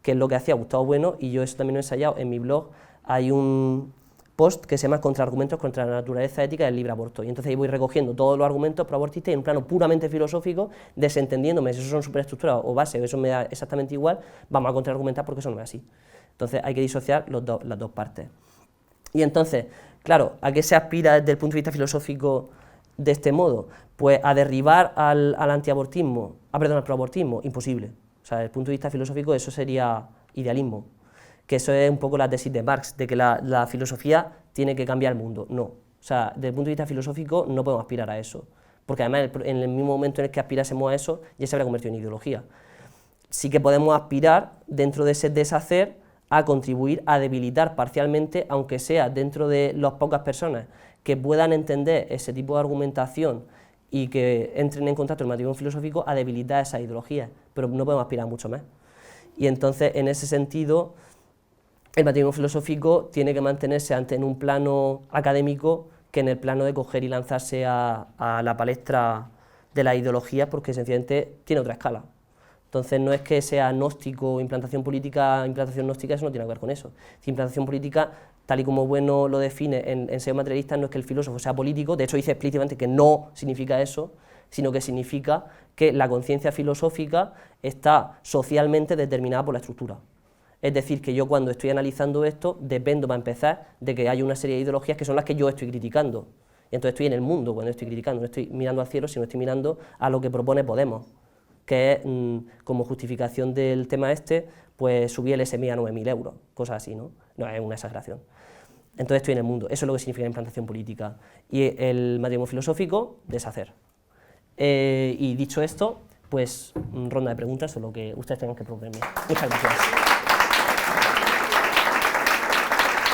[SPEAKER 1] que es lo que hacía Gustavo Bueno, y yo eso también lo he ensayado en mi blog. Hay un post que se llama Contraargumentos contra la naturaleza ética del libre aborto, y entonces ahí voy recogiendo todos los argumentos proabortistas y en un plano puramente filosófico, desentendiéndome si eso son superestructuras o bases, o eso me da exactamente igual, vamos a contraargumentar porque eso no es así. Entonces hay que disociar las dos partes. Y entonces, claro, ¿a qué se aspira desde el punto de vista filosófico de este modo? Pues a derribar al antiabortismo, al proabortismo, imposible. O sea, desde el punto de vista filosófico eso sería idealismo, que eso es un poco la tesis de Marx, de que la filosofía tiene que cambiar el mundo. No, o sea, desde el punto de vista filosófico no podemos aspirar a eso, porque además en el mismo momento en el que aspirásemos a eso, ya se habría convertido en ideología. Sí que podemos aspirar, dentro de ese deshacer, a contribuir a debilitar parcialmente, aunque sea dentro de las pocas personas que puedan entender ese tipo de argumentación y que entren en contacto con el materialismo filosófico, a debilitar esa ideología, pero no podemos aspirar mucho más. Y entonces, en ese sentido, el materialismo filosófico tiene que mantenerse antes en un plano académico que en el plano de coger y lanzarse a la palestra de la ideología, porque sencillamente tiene otra escala. Entonces no es que sea gnóstico o implantación política, implantación gnóstica, eso no tiene que ver con eso. Implantación política, tal y como Bueno lo define en Ensayos materialistas, no es que el filósofo sea político, de hecho dice explícitamente que no significa eso, sino que significa que la conciencia filosófica está socialmente determinada por la estructura. Es decir, que yo cuando estoy analizando esto, dependo para empezar de que hay una serie de ideologías que son las que yo estoy criticando. Y entonces estoy en el mundo cuando estoy criticando, no estoy mirando al cielo, sino estoy mirando a lo que propone Podemos, que es, como justificación del tema este, pues subir el SMI a 9.000 euros, cosas así, ¿no? No, es una exageración. Entonces estoy en el mundo, eso es lo que significa la implantación política. Y el materialismo filosófico, deshacer. Y dicho esto, pues ronda de preguntas o lo que ustedes tengan que proponerme. Muchas gracias.